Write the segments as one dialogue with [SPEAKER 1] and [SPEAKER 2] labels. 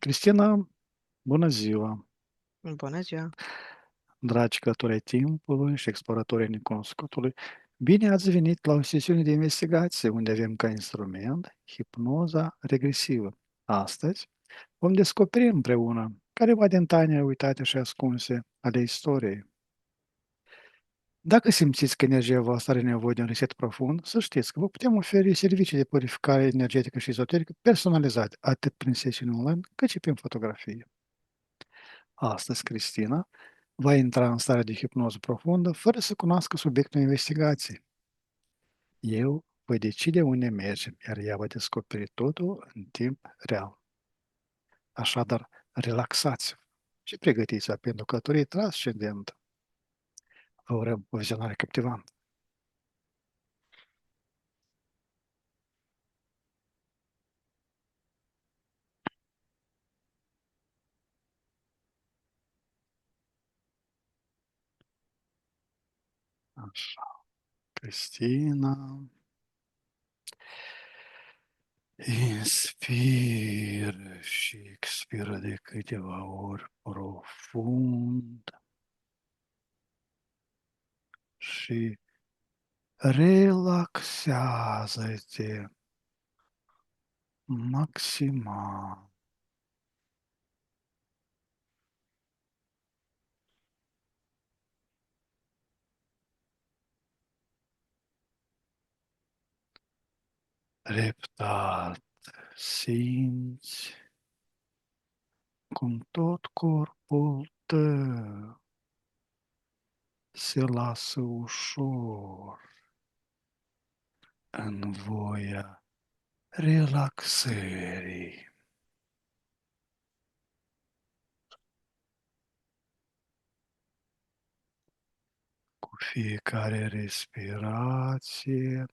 [SPEAKER 1] Cristina, bună ziua!
[SPEAKER 2] Bună ziua!
[SPEAKER 1] Dragi călători ai timpului și exploratori ai necunoscutului, bine ați venit la o sesiune de investigație unde avem ca instrument hipnoza regresivă. Astăzi vom descoperi împreună careva din tainele uitate și ascunse ale istoriei. Dacă simțiți că energia voastră are nevoie de un reset profund, să știți că vă putem oferi servicii de purificare energetică și ezoterică personalizate, atât prin sesiuni online, cât și prin fotografie. Astăzi, Cristina va intra în stare de hipnoză profundă fără să cunoască subiectul investigației. Eu voi decide unde mergem, iar ea va descoperi totul în timp real. Așadar, relaxați-vă și pregătiți-vă pentru călătorie transcendentă. Vă urăm o vizionare captivantă. Așa, Cristina, inspiră și expiră de câteva ori profund și relaxează-te maximal. Treptat simți cum tot corpul tău se lasă ușor în voia relaxării. Cu fiecare respirație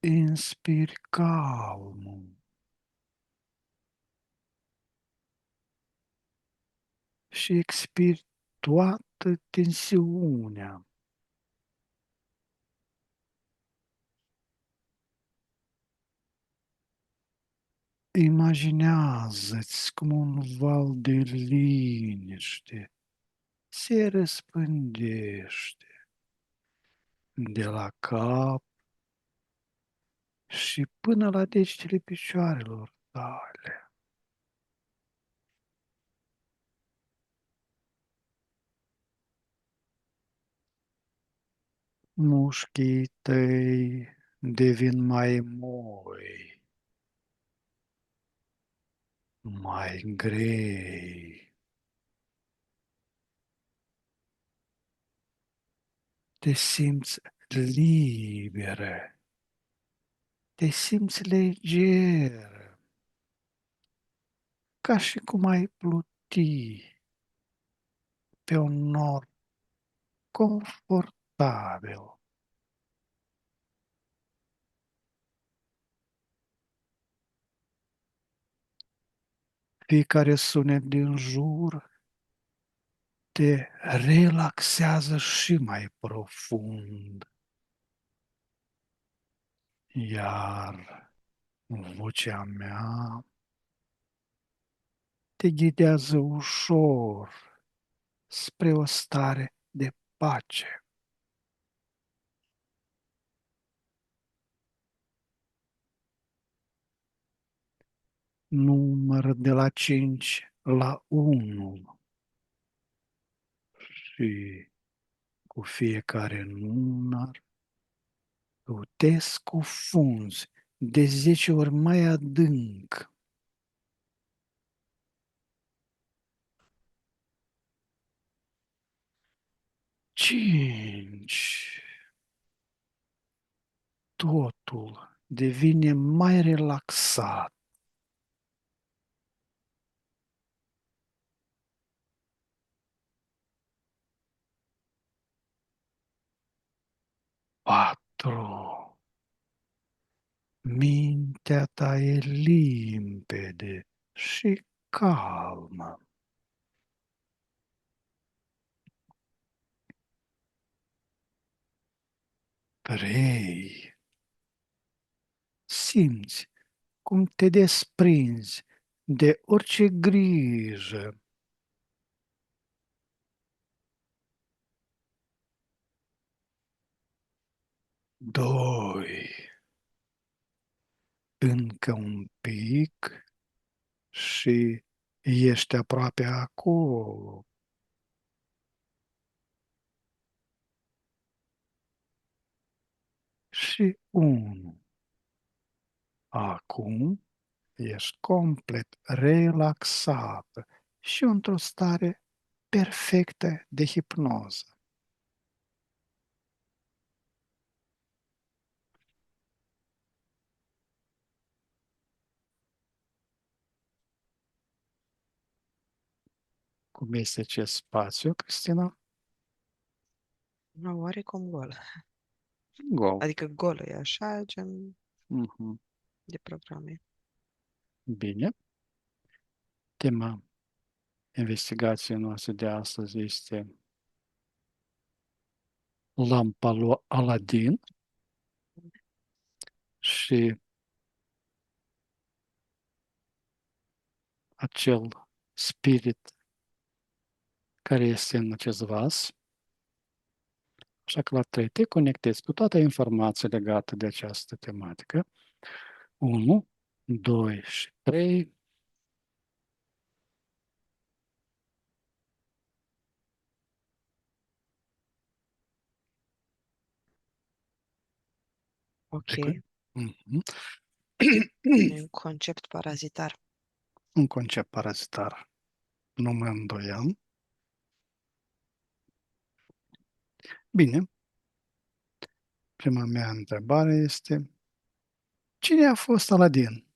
[SPEAKER 1] inspiri calmul și expiri toată tensiunea. Imaginează-ți cum un val de liniște se răspândește de la cap și până la degetele picioarelor tale. Mușchii tăi devin mai moi, mai grei. Te simți liberă, te simți leger, ca și cum ai pluti pe un nor confortabil. Fiecare sunet din jur te relaxează și mai profund. Iar vocea mea te ghidează ușor spre o stare de pace. Număr de la 5 la 1 și cu fiecare număr tu te scufunzi de 10 ori mai adânc. 5. Totul devine mai relaxat. 4. Mintea ta e limpede și calmă. 3. Simți cum te desprinzi de orice grijă. Doi. Încă un pic și ești aproape acolo. Și unu. Acum ești complet relaxată și într-o stare perfectă de hipnoză. Cum este acest spațiu, Cristina?
[SPEAKER 2] Nu, oarecum gol.
[SPEAKER 1] Gol.
[SPEAKER 2] Adică golă e așa, gen
[SPEAKER 1] Mhm.
[SPEAKER 2] de programe.
[SPEAKER 1] Bine. Tema investigației noastre de astăzi este lampa lui Aladin și acel spirit care este în acest vas. Așa că la 3 te conectezi cu toată informația legată de această tematică. 1, 2 și 3.
[SPEAKER 2] Ok,
[SPEAKER 1] Mhm.
[SPEAKER 2] e un concept parazitar.
[SPEAKER 1] Un concept parazitar. Nu mă îndoiam. Bine, prima mea întrebare este: cine a fost Aladin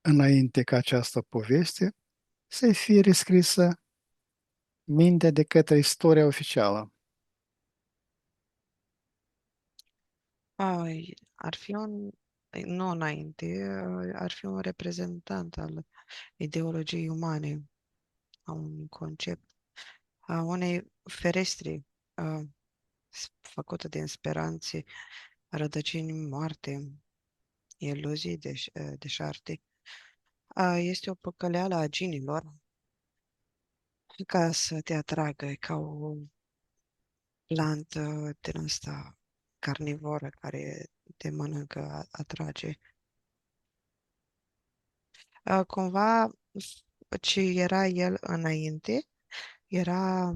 [SPEAKER 1] înainte ca această poveste să fie rescrisă minte de către istoria oficială?
[SPEAKER 2] Ar fi un, nu înainte, ar fi un reprezentant al ideologiei umane, a un concept, a unei ferestre făcută din speranțe, rădăcini moarte, iluzii deșarte. Este o păcăleală a ginilor ca să te atragă ca o plantă din asta carnivoră care te mănâncă, atrage. Cumva ce era el înainte, era,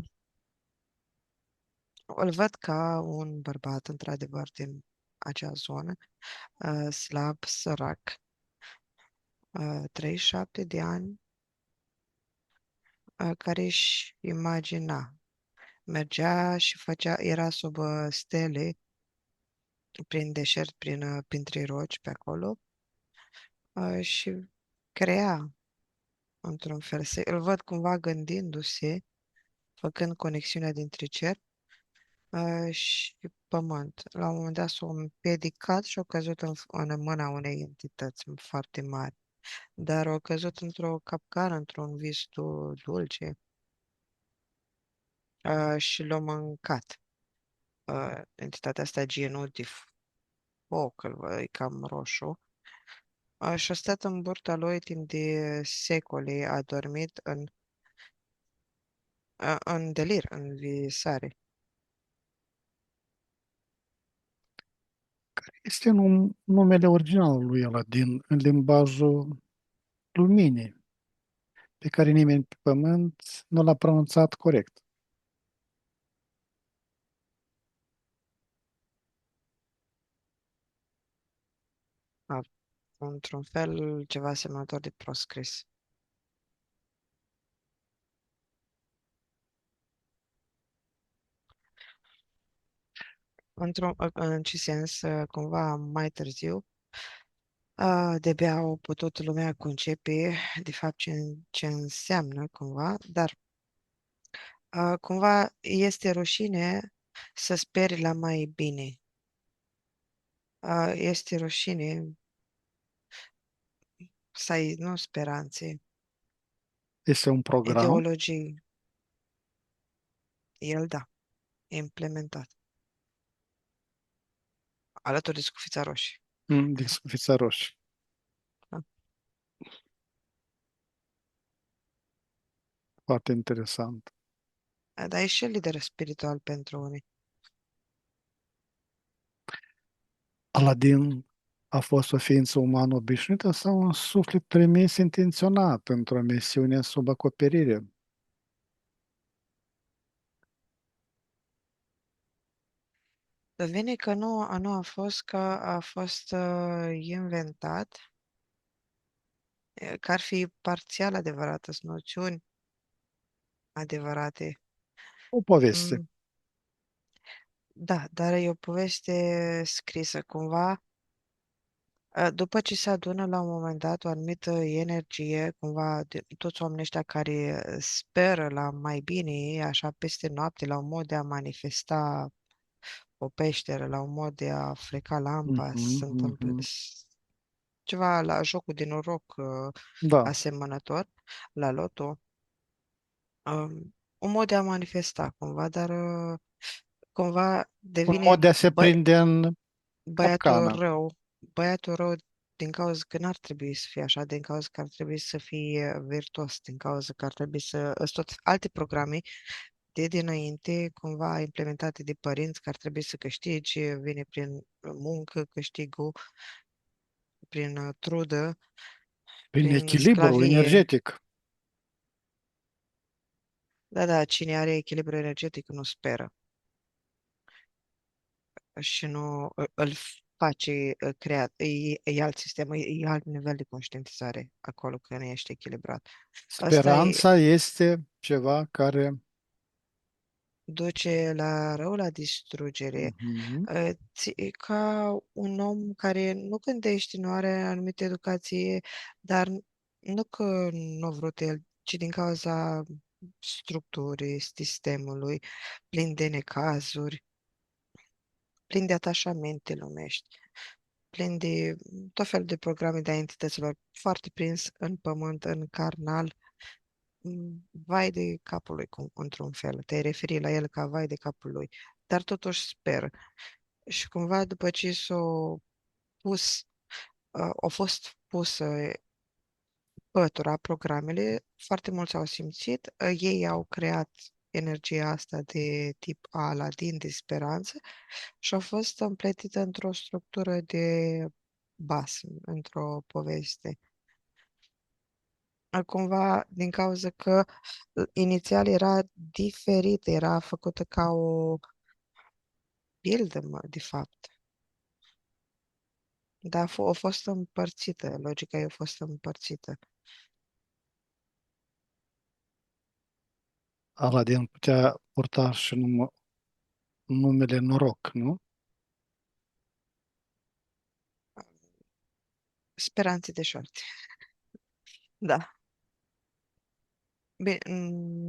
[SPEAKER 2] îl văd ca un bărbat într-adevăr din acea zonă, slab, sărac, 37 de ani, care își imagina. Mergea și făcea, era sub stele, prin deșert, printre roci pe acolo, și crea într-un fel. Îl văd cumva gândindu-se, făcând conexiunea dintre cer și pământ. La un moment dat s-a împiedicat și a căzut în mâna unei entități foarte mari, dar a căzut într-o capcană, într-un vis dulce și l-a mâncat. Entitatea asta genul de foc, e cam roșu. Și a stat în burta lui timp de secole, a dormit în delir, în visare.
[SPEAKER 1] Este numele original al lui Aladin în limbajul luminii, pe care nimeni pe pământ nu l-a pronunțat corect.
[SPEAKER 2] A, într-un fel, ceva asemănător de proscris. În ce sens, cumva mai târziu, de-abia au putut lumea concepe de fapt ce înseamnă cumva, dar cumva este rușine să speri la mai bine. Este rușine să ai, nu speranțe,
[SPEAKER 1] Este un program
[SPEAKER 2] ideologii. El, da, e implementat. Alături de Scufița Roșie.
[SPEAKER 1] din Scufița Roșie.
[SPEAKER 2] Da.
[SPEAKER 1] Foarte interesant.
[SPEAKER 2] Dar e și lider spiritual pentru unii.
[SPEAKER 1] Aladin a fost o ființă umană obișnuită sau un suflet trimis intenționat pentru o misiune sub acoperire?
[SPEAKER 2] Vine că nu a fost, că a fost inventat, că ar fi parțial adevărată, sunt noțiuni adevărate.
[SPEAKER 1] O poveste.
[SPEAKER 2] Mm, da, dar e o poveste scrisă cumva. După ce se adună la un moment dat o anumită energie, cumva toți oamenii ăștia care speră la mai bine, așa peste noapte, la un mod de a manifesta o peșteră, la un mod de a freca lampa,
[SPEAKER 1] Mhm,
[SPEAKER 2] se întâmplă
[SPEAKER 1] mhm.
[SPEAKER 2] ceva la jocul de noroc
[SPEAKER 1] Da.
[SPEAKER 2] asemănător, la loto, un mod de a manifesta cumva, dar cumva
[SPEAKER 1] Un mod
[SPEAKER 2] devine
[SPEAKER 1] de a se prinde în
[SPEAKER 2] băiatul
[SPEAKER 1] capcană.
[SPEAKER 2] rău, băiatul rău din cauza că n-ar trebui să fie așa, din cauza că ar trebui să fie virtuos, din cauza că ar trebui să... Sunt tot alte programe de dinainte, cumva implementate de părinți, că ar trebui să câștigi, vine prin muncă, câștigul, prin trudă,
[SPEAKER 1] Prin
[SPEAKER 2] prin
[SPEAKER 1] echilibru
[SPEAKER 2] sclavie.
[SPEAKER 1] energetic.
[SPEAKER 2] Da, da, cine are echilibru energetic nu speră și nu îl face creat, e alt sistem, e alt nivel de conștientizare acolo că nu ești echilibrat. Asta e,
[SPEAKER 1] Speranța este ceva care
[SPEAKER 2] duce la rău, la distrugere.
[SPEAKER 1] mhm,
[SPEAKER 2] E ca un om care nu gândește, nu are anumită educație, dar nu că nu a vrut el, ci din cauza structurii, sistemului, plin de necazuri, plin de atașamente lumești, plin de tot felul de programe de a entităților, foarte prins în pământ, în carnal, vai de capul lui, într-un fel. Te-ai referit la el ca vai de capul lui, dar totuși sper. Și cumva după ce pus, au fost pusă pătura, programele, foarte mulți au simțit, ei au creat energia asta de tip Aladdin, de speranță, și a fost împletită într-o structură de basm, într-o poveste. Cumva din cauza că inițial era diferit, era făcută ca o pildă, de fapt. Dar a fost împărțită, logica ei a fost împărțită.
[SPEAKER 1] Aladin putea purta și numele Noroc, nu?
[SPEAKER 2] Speranțe de șoarte. Da. Bine,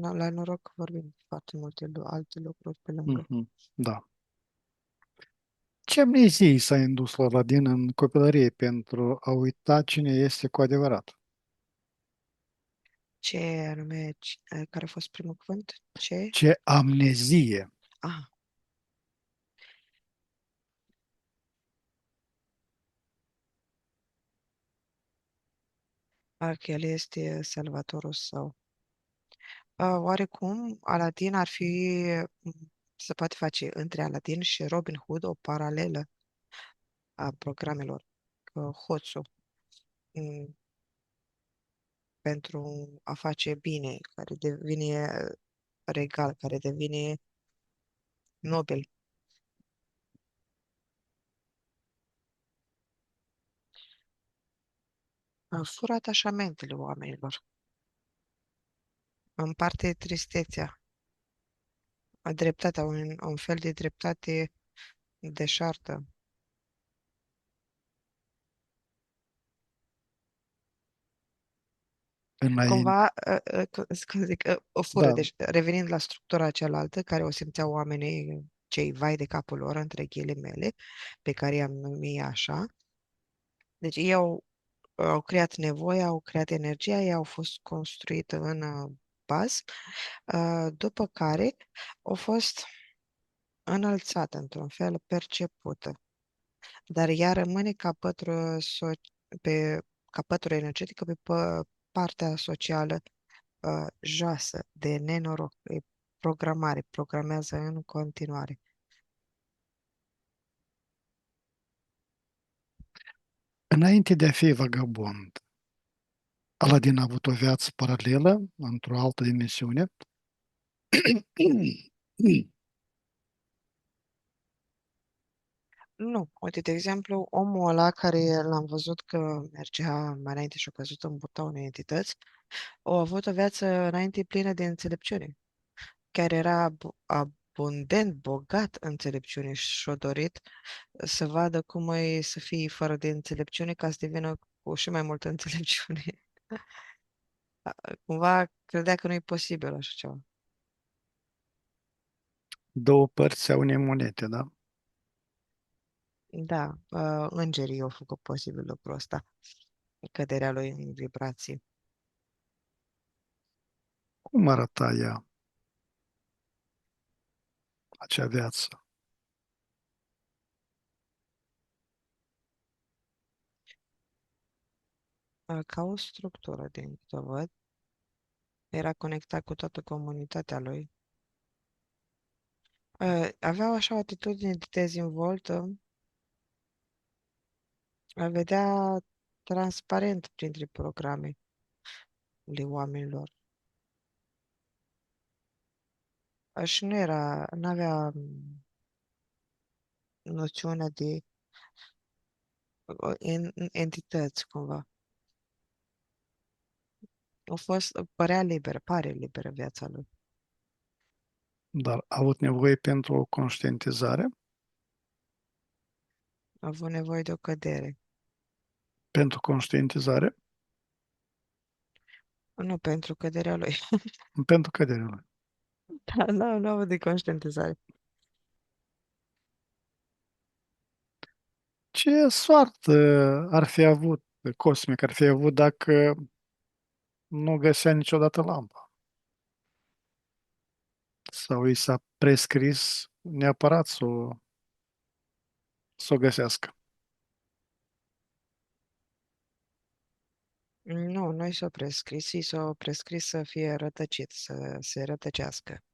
[SPEAKER 2] la noroc vorbim foarte multe alte lucruri pe lângă.
[SPEAKER 1] Mhm, da. Ce amnezii s-a indus la Aladin în copilărie pentru a uita cine este cu adevărat?
[SPEAKER 2] Ce anume, care a fost primul cuvânt? Ce?
[SPEAKER 1] Ce amnezie!
[SPEAKER 2] Ah, că el este salvatorul său. Oarecum, Aladdin ar fi, se poate face între Aladdin și Robin Hood o paralelă a programelor. Că hoțul, m, pentru a face bine, care devine regal, care devine nobil. Fură atașamentele oamenilor, împarte tristețea, dreptatea, un fel de dreptate deșartă.
[SPEAKER 1] Înainte,
[SPEAKER 2] Cumva, cum zic, o fură.
[SPEAKER 1] da,
[SPEAKER 2] Deci, revenind la structura cealaltă, care o simțeau oamenii, cei vai de capul lor, între ghilimele, pe care i-am numit așa. Deci, ei au creat nevoia, au creat energia, ei au fost construită în bază, după care au fost înălțată, într-un fel, percepută. Dar ea rămâne ca pe, ca pătură energetică pe partea socială joasă, de nenoroc, e programare, programează în continuare.
[SPEAKER 1] Înainte de a fi vagabond, Aladin a avut o viață paralelă, într-o altă dimensiune.
[SPEAKER 2] Nu, uite, de exemplu, omul ăla care l-am văzut că mergea mai înainte și a căzut în burta unei entități, a avut o viață înainte plină de înțelepciune. Chiar era abundent, bogat în înțelepciune și și-a dorit să vadă cum e să fii fără de înțelepciune ca să devină cu și mai multă înțelepciune. Cumva credea că nu e posibil așa ceva.
[SPEAKER 1] Două părți a unei monede, da?
[SPEAKER 2] Da, îngerii au făcut posibil lucrul ăsta, căderea lui în vibrații.
[SPEAKER 1] Cum arăta ea, acea viață?
[SPEAKER 2] Ca o structură, din câte o văd, era conectat cu toată comunitatea lui. Avea așa o atitudine de dezvoltă, vedea transparent printre programe ale oamenilor. Și nu era, nu avea noțiunea de entități, cumva. Părea liber, pare liberă viața lui.
[SPEAKER 1] Dar a avut nevoie pentru o conștientizare,
[SPEAKER 2] A avut nevoie de o cădere.
[SPEAKER 1] pentru conștientizare,
[SPEAKER 2] Nu pentru căderea lui.
[SPEAKER 1] pentru căderea lui.
[SPEAKER 2] Da, nu a avut de conștientizare.
[SPEAKER 1] Ce soartă ar fi avut, cosmic ar fi avut dacă nu găsea niciodată lampa? Sau i s-a prescris neapărat să o găsească?
[SPEAKER 2] Nu, noi s-o prescris, i s-o prescris să fie rătăcit, să se rătăcească.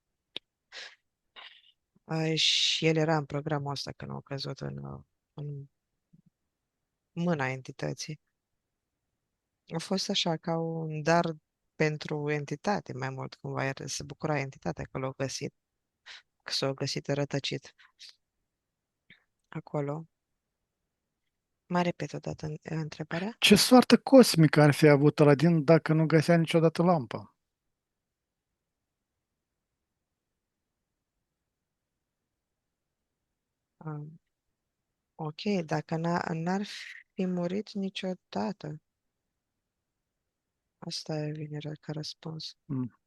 [SPEAKER 2] Și el era în programul ăsta când au căzut în mâna entității. A fost așa ca un dar pentru entitate, mai mult cumva, iar se bucura entitatea că l-au găsit, că s-au găsit rătăcit acolo. Mai repet o dată întrebarea?
[SPEAKER 1] Ce soartă cosmică ar fi avut Aladin dacă nu găsea niciodată lampa?
[SPEAKER 2] Ah, ok, dacă n-ar fi murit niciodată. Asta vine ca răspuns.
[SPEAKER 1] Mm.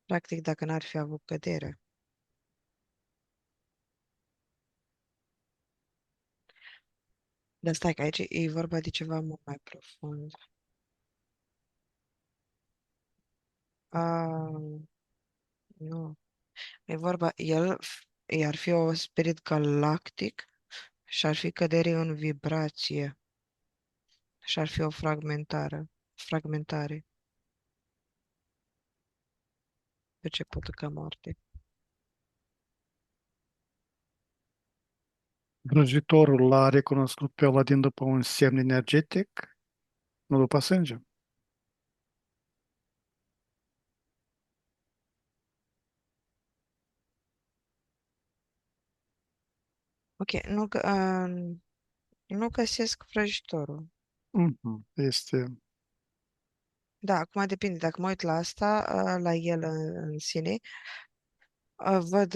[SPEAKER 2] Practic, dacă n-ar fi avut cădere. Dar stai că aici e vorba de ceva mult mai profund. Ah, nu. E vorba, ar fi o spirit galactic și ar fi cădere în vibrație și ar fi o fragmentare, percepută ca moarte.
[SPEAKER 1] Vrăjitorul l-a recunoscut pe Aladin după un semn energetic, nu după sânge.
[SPEAKER 2] Ok, nu găsesc vrăjitorul.
[SPEAKER 1] Mhm. Este
[SPEAKER 2] Da, acum depinde. Dacă mă uit la asta, la el în sine, văd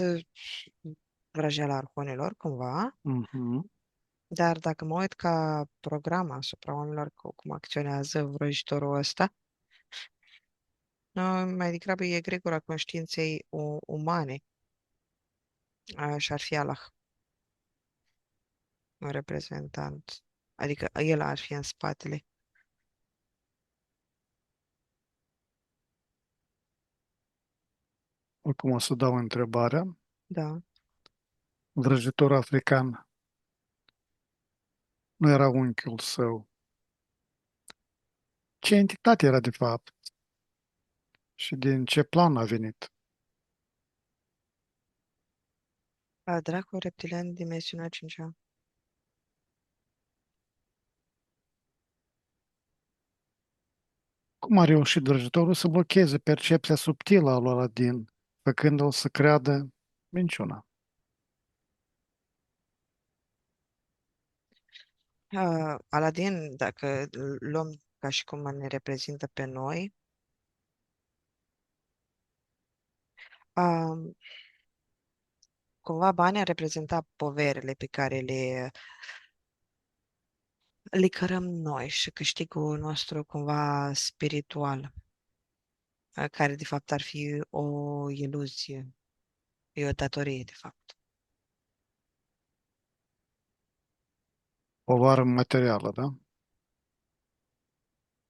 [SPEAKER 2] vrăjeala arhonilor, cumva,
[SPEAKER 1] mhm.
[SPEAKER 2] dar dacă mă uit ca program asupra oamenilor, cum acționează vrăjitorul ăsta, mai degrabă e egregora conștiinței umane și ar fi Allah, un reprezentant. Adică el ar fi în spatele.
[SPEAKER 1] Acum o să dau întrebarea.
[SPEAKER 2] Da.
[SPEAKER 1] Vrăjitorul african nu era unchiul său. Ce entitate era de fapt? Și din ce plan a venit?
[SPEAKER 2] Dracul reptilian, dimensiunea 5-a.
[SPEAKER 1] Cum a reușit vrăjitorul să blocheze percepția subtilă a lui Aladin, făcându-l să creadă minciuna?
[SPEAKER 2] Aladin, dacă îl luăm ca și cum ne reprezintă pe noi, uh, cumva banii ar reprezenta poverile pe care le cărăm noi și câștigul nostru cumva spiritual, care de fapt ar fi o iluzie, e o datorie de fapt.
[SPEAKER 1] Povară materială, da?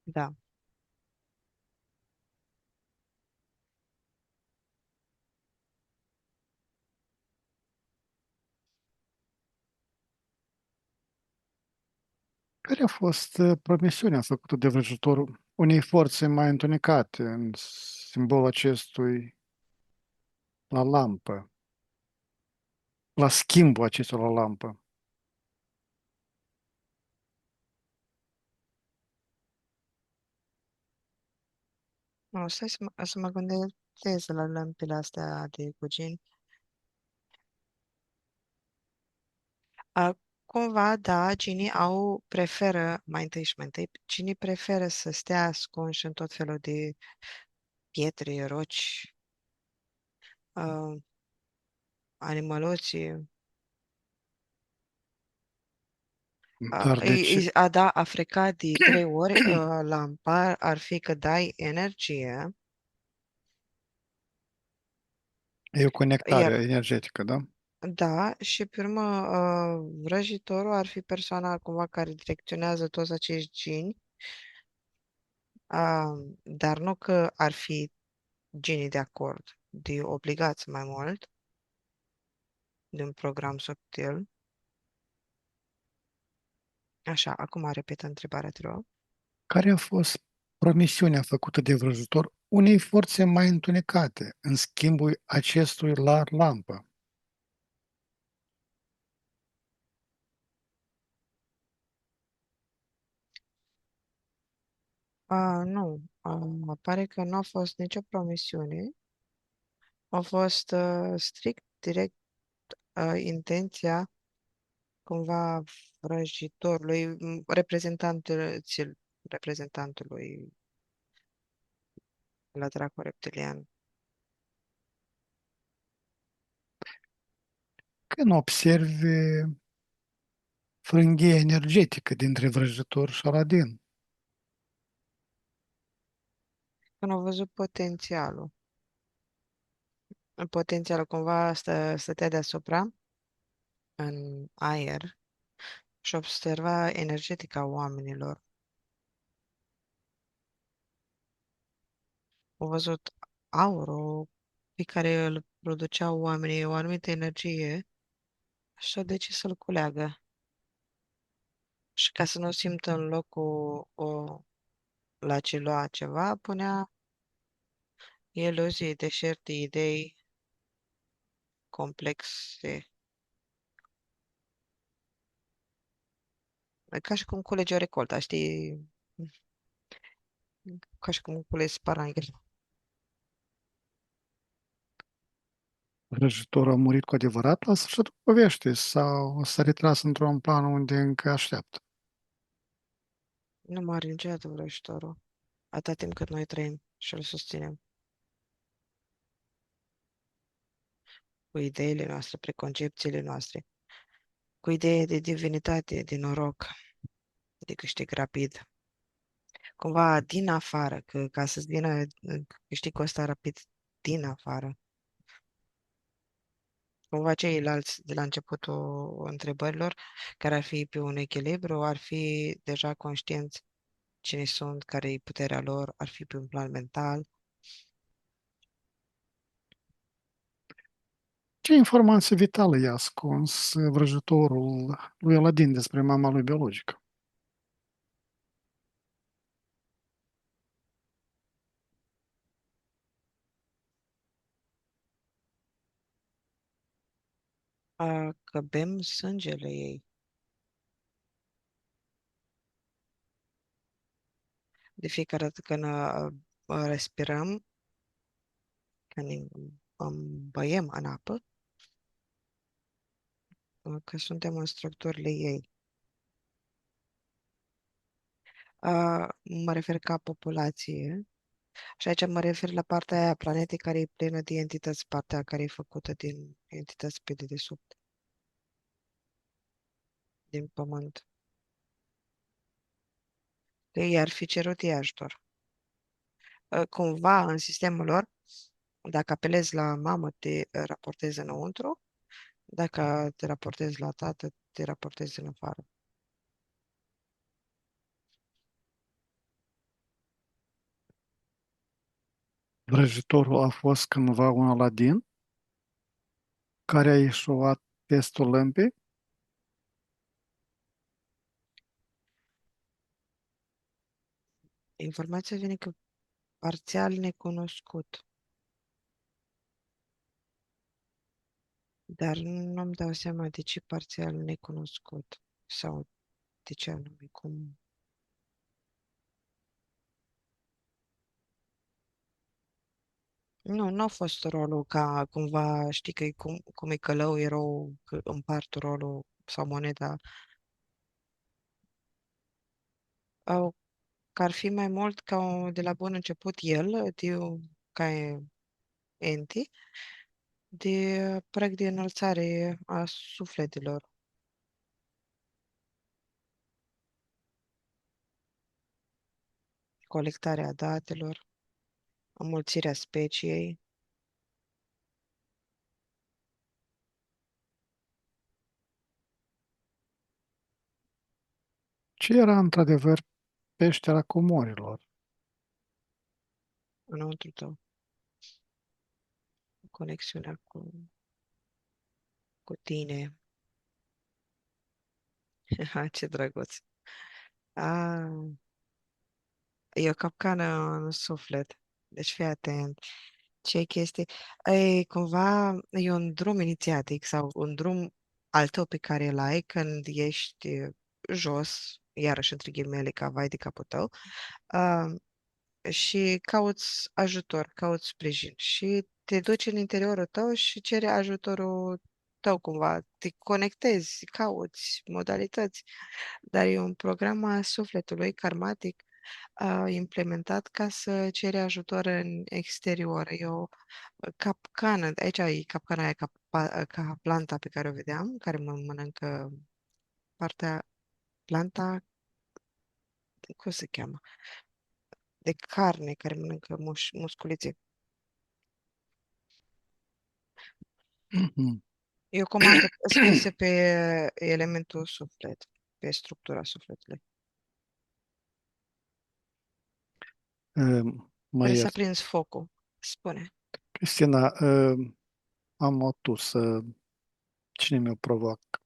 [SPEAKER 2] Da.
[SPEAKER 1] Care a fost promisiunea făcută de vrăjitorul unei forțe mai întunecate în simbolul acestui la lampă, la schimbul acestor la lampă?
[SPEAKER 2] Nu, stai să mă gândesc la lămpile astea de cugini. A, cumva, da, genii preferă, mai întâi și mai întâi, genii preferă să stea ascunși în tot felul de pietre, roci, uh, animăloții.
[SPEAKER 1] Dar de ce?
[SPEAKER 2] A da a freca de 3 ori lampa ar fi că dai energie,
[SPEAKER 1] E o conectare
[SPEAKER 2] iar
[SPEAKER 1] energetică, da?
[SPEAKER 2] da, și pe urmă vrăjitorul ar fi persoana cumva care direcționează toți acești geni, dar nu că ar fi genii de acord, de obligați mai mult, de un program subtil. Așa, acum repetă întrebarea, te rog.
[SPEAKER 1] Care a fost promisiunea făcută de vrăjitor unei forțe mai întunecate în schimbul acestui la lampă?
[SPEAKER 2] Nu, pare că nu a fost nicio promisiune, a fost strict, direct intenția cumva vrăjitorului, reprezentantului la Draco Reptilian.
[SPEAKER 1] Când observi frânghie energetică dintre vrăjitor și Aladin,
[SPEAKER 2] Când au văzut potențialul cumva stătea deasupra, în aer, și observa energetica oamenilor. Au văzut aurul pe care îl produceau oamenii, o anumită energie, și au decis să-l culeagă. Și ca să nu simtă în locul la ce lua ceva, punea iluzii, deșerte, idei complexe. E ca și cum culegi o recoltă, știi? Ca și cum culegi sparanghel.
[SPEAKER 1] vrăjitorul a murit cu adevărat la sfârșitul poveștii sau s-a retras într-un plan unde încă așteaptă?
[SPEAKER 2] Nu moare niciodată vrăjitorul, atâta timp cât noi trăim și îl susținem cu ideile noastre, preconcepțiile noastre, cu idee de divinitate, de noroc, de câștig rapid. Cumva din afară, că ca să-ți vină câștigul ăsta rapid din afară. Cumva ceilalți de la începutul întrebărilor, care ar fi pe un echilibru, ar fi deja conștienți cine sunt, care e puterea lor, ar fi pe un plan mental.
[SPEAKER 1] Ce informație vitală i-a ascuns vrăjitorul lui Aladin despre mama lui biologică?
[SPEAKER 2] Că bem sângele ei. De fiecare dată când respirăm, când băiem în apă, că suntem în structurile ei. Mă refer ca populație. Și aici mă refer la partea aia a planetei care e plină de entități, partea care e făcută din entități pe dedesubt, din pământ. Că ei ar fi cerut ei ajutor. Cumva, în sistemul lor, dacă apelezi la mamă, te raportezi înăuntru, dacă te raportezi la tată, te raportezi în afară.
[SPEAKER 1] Vrăjitorul a fost cândva un Aladin care a ieșuat testul lămpii.
[SPEAKER 2] Informația vine că parțial necunoscut, dar nu-mi dau seama de ce parțial necunoscut sau de ce anume, cum. Nu a fost rolul ca cumva, știi că e cum e călău, erou, că împart rolul sau moneda. Au, că ar fi mai mult ca de la bun început el, ca enti, de proiect de înălțare a sufletelor, colectarea datelor, înmulțirea speciei.
[SPEAKER 1] Ce era într-adevăr peștera comorilor?
[SPEAKER 2] Înăuntru tău, conexiunea cu tine. Ha, ce drăguț! Ah, e o capcană în suflet. Deci fii atent. Ce chestii? E, cumva e un drum inițiatic sau un drum al tău pe care îl ai când ești jos, iarăși între ghimele, ca vai de capul tău, uh, și cauți ajutor, cauți sprijin și te duci în interiorul tău și ceri ajutorul tău cumva, te conectezi, cauți modalități, dar e un program a sufletului karmatic implementat ca să cere ajutor în exterior. E o capcană, aici e capcana aia ca planta pe care o vedeam, care mă mănâncă partea, planta, cum se cheamă, de carne care mănâncă musculițe.
[SPEAKER 1] Mhm.
[SPEAKER 2] E o comandă scrisă pe elementul suflet, pe structura sufletului,
[SPEAKER 1] Mă
[SPEAKER 2] care s-a
[SPEAKER 1] iert.
[SPEAKER 2] prins focul. Spune.
[SPEAKER 1] Cristina, am o tusă. Cine mi-o provoacă?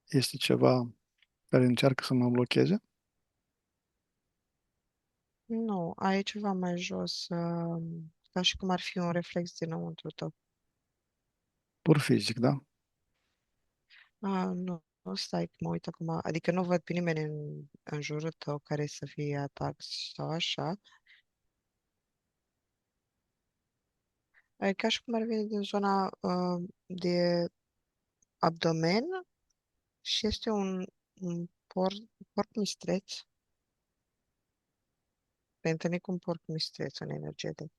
[SPEAKER 1] Este ceva care încearcă să mă blocheze?
[SPEAKER 2] Nu, ai ceva mai jos, ca și cum ar fi un reflex dinăuntru tău.
[SPEAKER 1] Pur fizic, da?
[SPEAKER 2] Nu, nu, stai, că mă uit acum. Adică nu văd pe nimeni în jurul tău care să fie atac sau așa. E ca și cum ar veni din zona de abdomen și este un porc mistreț. Te întâlni cu un porc mistreț în energetic.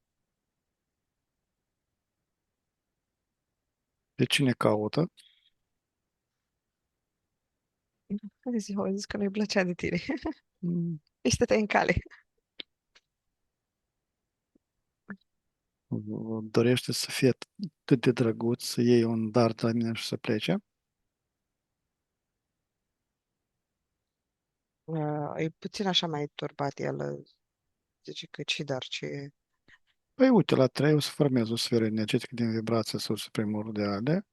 [SPEAKER 1] De cine caută?
[SPEAKER 2] Au zis că nu-i plăcea de tine.
[SPEAKER 1] Mm,
[SPEAKER 2] Ești în cale.
[SPEAKER 1] Dorește să fie atât de drăguț, să iei un dar de la mine și să plece?
[SPEAKER 2] E puțin așa mai turbat el. Zice că ce dar ce...
[SPEAKER 1] Păi uite, la 3 o să formez o sferă energetică din vibrație surse primordiale.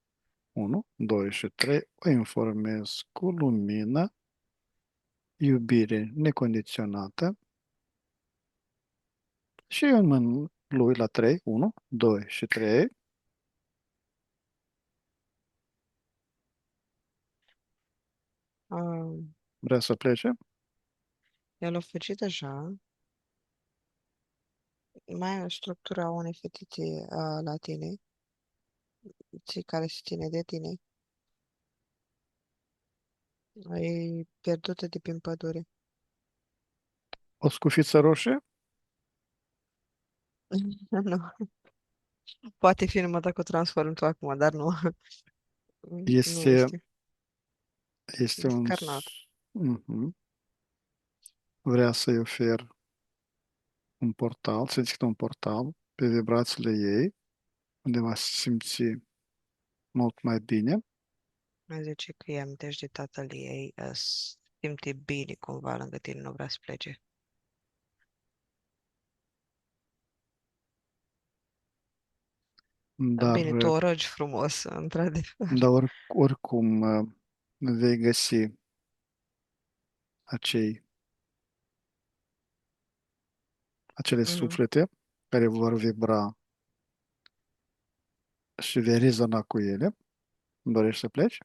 [SPEAKER 1] 1, 2 și 3. O informez cu lumină, iubire necondiționată și în mână lui la 3, 1, 2 și 3. Vrea să plece?
[SPEAKER 2] El a fugit deja. Mai e structura unei fetițe la tine, ții care se ține de tine. E pierdută de prin pădure.
[SPEAKER 1] O scufiță roșie?
[SPEAKER 2] Nu. Poate fi numai dacă o transform tu acum, dar nu. Nu
[SPEAKER 1] Este,
[SPEAKER 2] este.
[SPEAKER 1] este un...
[SPEAKER 2] Descarnat.
[SPEAKER 1] Mhm. Vrea să-i ofer un portal, să deschidă un portal pe vibrațiile ei, unde va se simți mult mai bine,
[SPEAKER 2] Îmi zice că îi amintești de tatăl ei, simte bine cumva lângă tine, nu vrea să plece.
[SPEAKER 1] dar,
[SPEAKER 2] Bine, tu o rogi frumos, într-adevăr.
[SPEAKER 1] oricum vei găsi acei, acele
[SPEAKER 2] Mhm.
[SPEAKER 1] suflete care vor vibra și vei rezona cu ele. Dorești să pleci?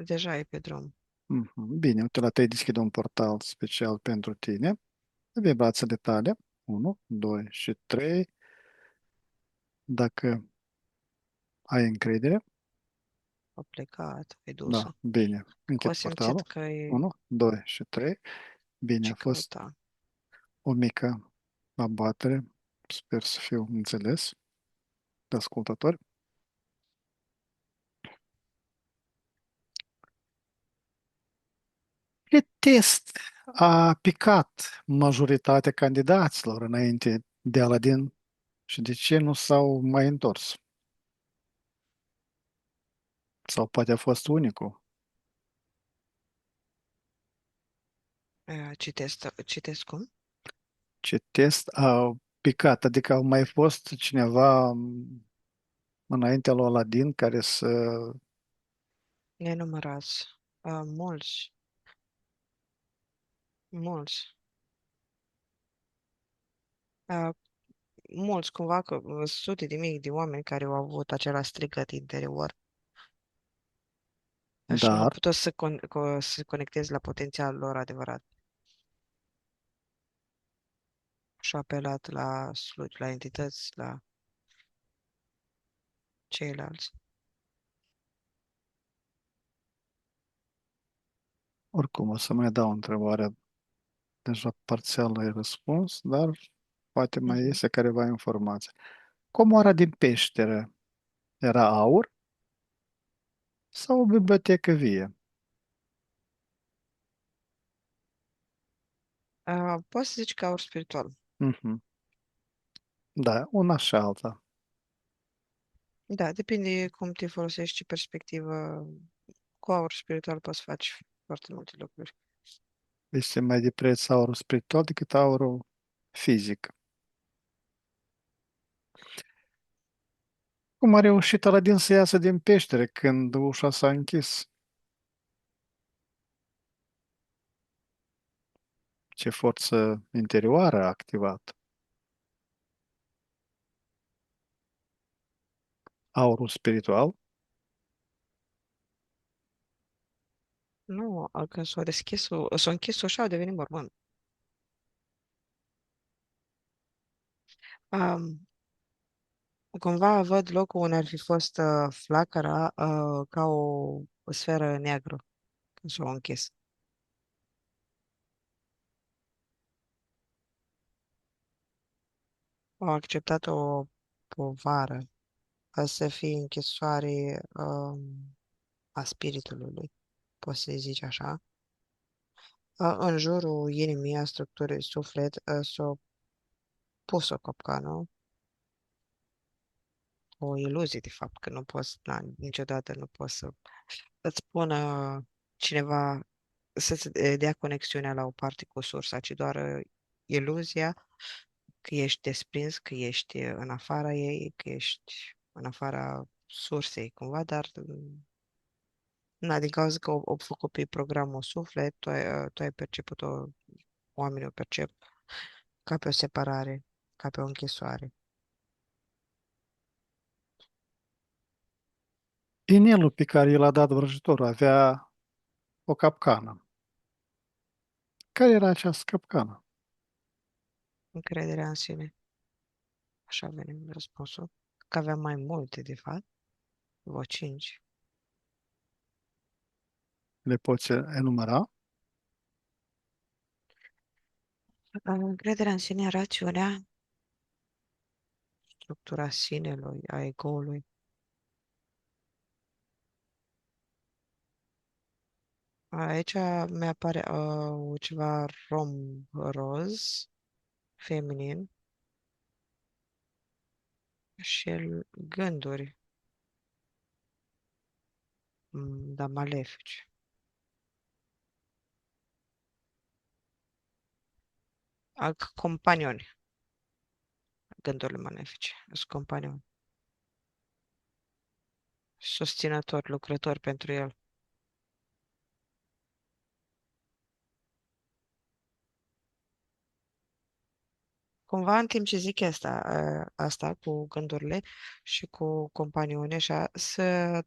[SPEAKER 2] Deja e pe drum.
[SPEAKER 1] Mhm. Bine, uite, la te deschide un portal special pentru tine. Vibrațiile tale. 1, 2 și 3. Dacă ai încredere,
[SPEAKER 2] A plecat, e
[SPEAKER 1] da,
[SPEAKER 2] dusă.
[SPEAKER 1] bine.
[SPEAKER 2] Că o
[SPEAKER 1] Închid
[SPEAKER 2] simțit
[SPEAKER 1] portalul.
[SPEAKER 2] că e
[SPEAKER 1] 1, 2 și 3. Bine,
[SPEAKER 2] ce
[SPEAKER 1] a fost
[SPEAKER 2] căuta.
[SPEAKER 1] o mică abatere. Sper să fiu înțeles de ascultători. Ce test a picat majoritatea candidaților înainte de Aladin și de ce nu s-au mai întors? Sau poate a fost unicul.
[SPEAKER 2] Citesc cum?
[SPEAKER 1] Ce test a picat? Adică au mai fost cineva înaintea lui Aladin care să...
[SPEAKER 2] Nenumărați. Mulți, mulți. Uh, mulți, cumva, că sute de mii de oameni care au avut același strigăt interior și n-au
[SPEAKER 1] Dar,
[SPEAKER 2] putut să se conecteze la potențialul lor adevărat. Și-au apelat la slugi, la entități, la ceilalți.
[SPEAKER 1] oricum, o să mai dau o întrebare. Deja parțial ai răspuns, dar poate mai
[SPEAKER 2] Mhm.
[SPEAKER 1] iese careva informație. Comoara din peșteră era aur sau o bibliotecă vie?
[SPEAKER 2] Poți să zici că aur spiritual.
[SPEAKER 1] Mhm. Da, una și alta.
[SPEAKER 2] Da, depinde cum te folosești și perspectivă. Cu aur spiritual poți face foarte multe lucruri.
[SPEAKER 1] Este mai de preț aurul spiritual decât aurul fizic. Cum a reușit Aladin să iasă din peștere când ușa s-a închis? Ce forță interioară a activat? Aurul spiritual?
[SPEAKER 2] Nu, când s-a închis ușa, a devenit mormânt. Um, Cumva văd locul unde ar fi fost flacăra ca o sferă neagră când s-a închis. Au acceptat o povară ca să fie închisoare a spiritului lui, poți să zici așa. În jurul inimii, a structurii suflet, s-a pus o capcană, o iluzie, de fapt, că nu poți, na, niciodată nu poți să îți spună cineva să-ți dea conexiunea la o parte cu sursa, ci doar iluzia că ești desprins, că ești în afara ei, că ești în afara sursei, cumva, dar na, din cauza că au făcut pe programul suflet, tu ai perceput-o, oamenii o percep ca pe o separare, ca pe o închisoare.
[SPEAKER 1] Inelul pe care i l-a dat vrăjitorul avea o capcană. Care era această capcană?
[SPEAKER 2] Încrederea în sine. Așa venim răspunsul. Că aveam mai multe, de fapt. Vreo 5.
[SPEAKER 1] Le poți enumera?
[SPEAKER 2] Încrederea în sine, rațiunea, structura sinelui, a egoului. Aici mi-apare ceva rom roz, feminin, și gânduri, dar malefice. Companioni, gândurile malefice, sunt companioni. Susținători, lucrători pentru el. Cumva, în timp ce zic asta cu gândurile și cu companioni, așa, să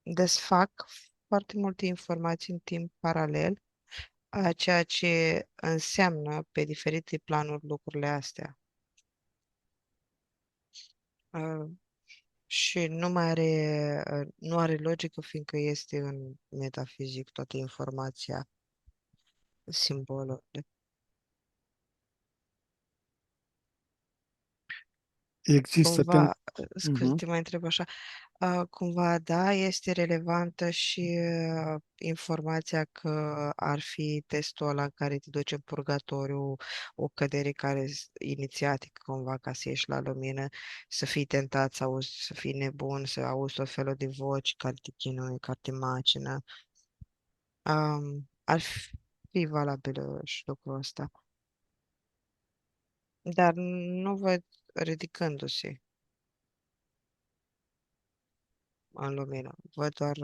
[SPEAKER 2] desfac foarte multe informații în timp paralel, a ceea ce înseamnă pe diferite planuri lucrurile astea. Uh, și nu are logică, fiindcă este în metafizic toată informația, simbolul.
[SPEAKER 1] Există pentru...
[SPEAKER 2] Cumva, scuze, te mai întreb așa, cumva, da, este relevantă și informația că ar fi testul ăla în care te duci în purgatoriu, o cădere inițiatică, cumva, ca să ieși la lumină, să fii tentat, să auzi, să fii nebun, să auzi tot felul de voci care te chinuie, care te macină. Ar fi valabil și lucrul ăsta. Dar nu văd ridicându-se în lumină. Văd doar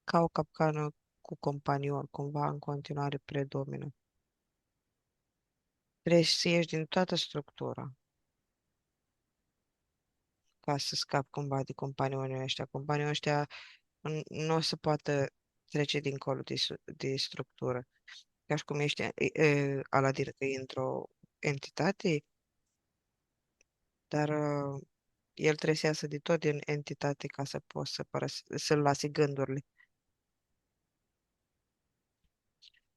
[SPEAKER 2] ca o capcană cu companion, cumva în continuare predomină. Trebuie să ieși din toată structura ca să scapi cumva de companionii ăștia. Companioni ăștia nu o să poată trece dincolo de structură. Ca și cum ești Aladin, că e într-o entitate, dar el trebuie să iasă de tot din entitate ca să poată să-l lase gândurile.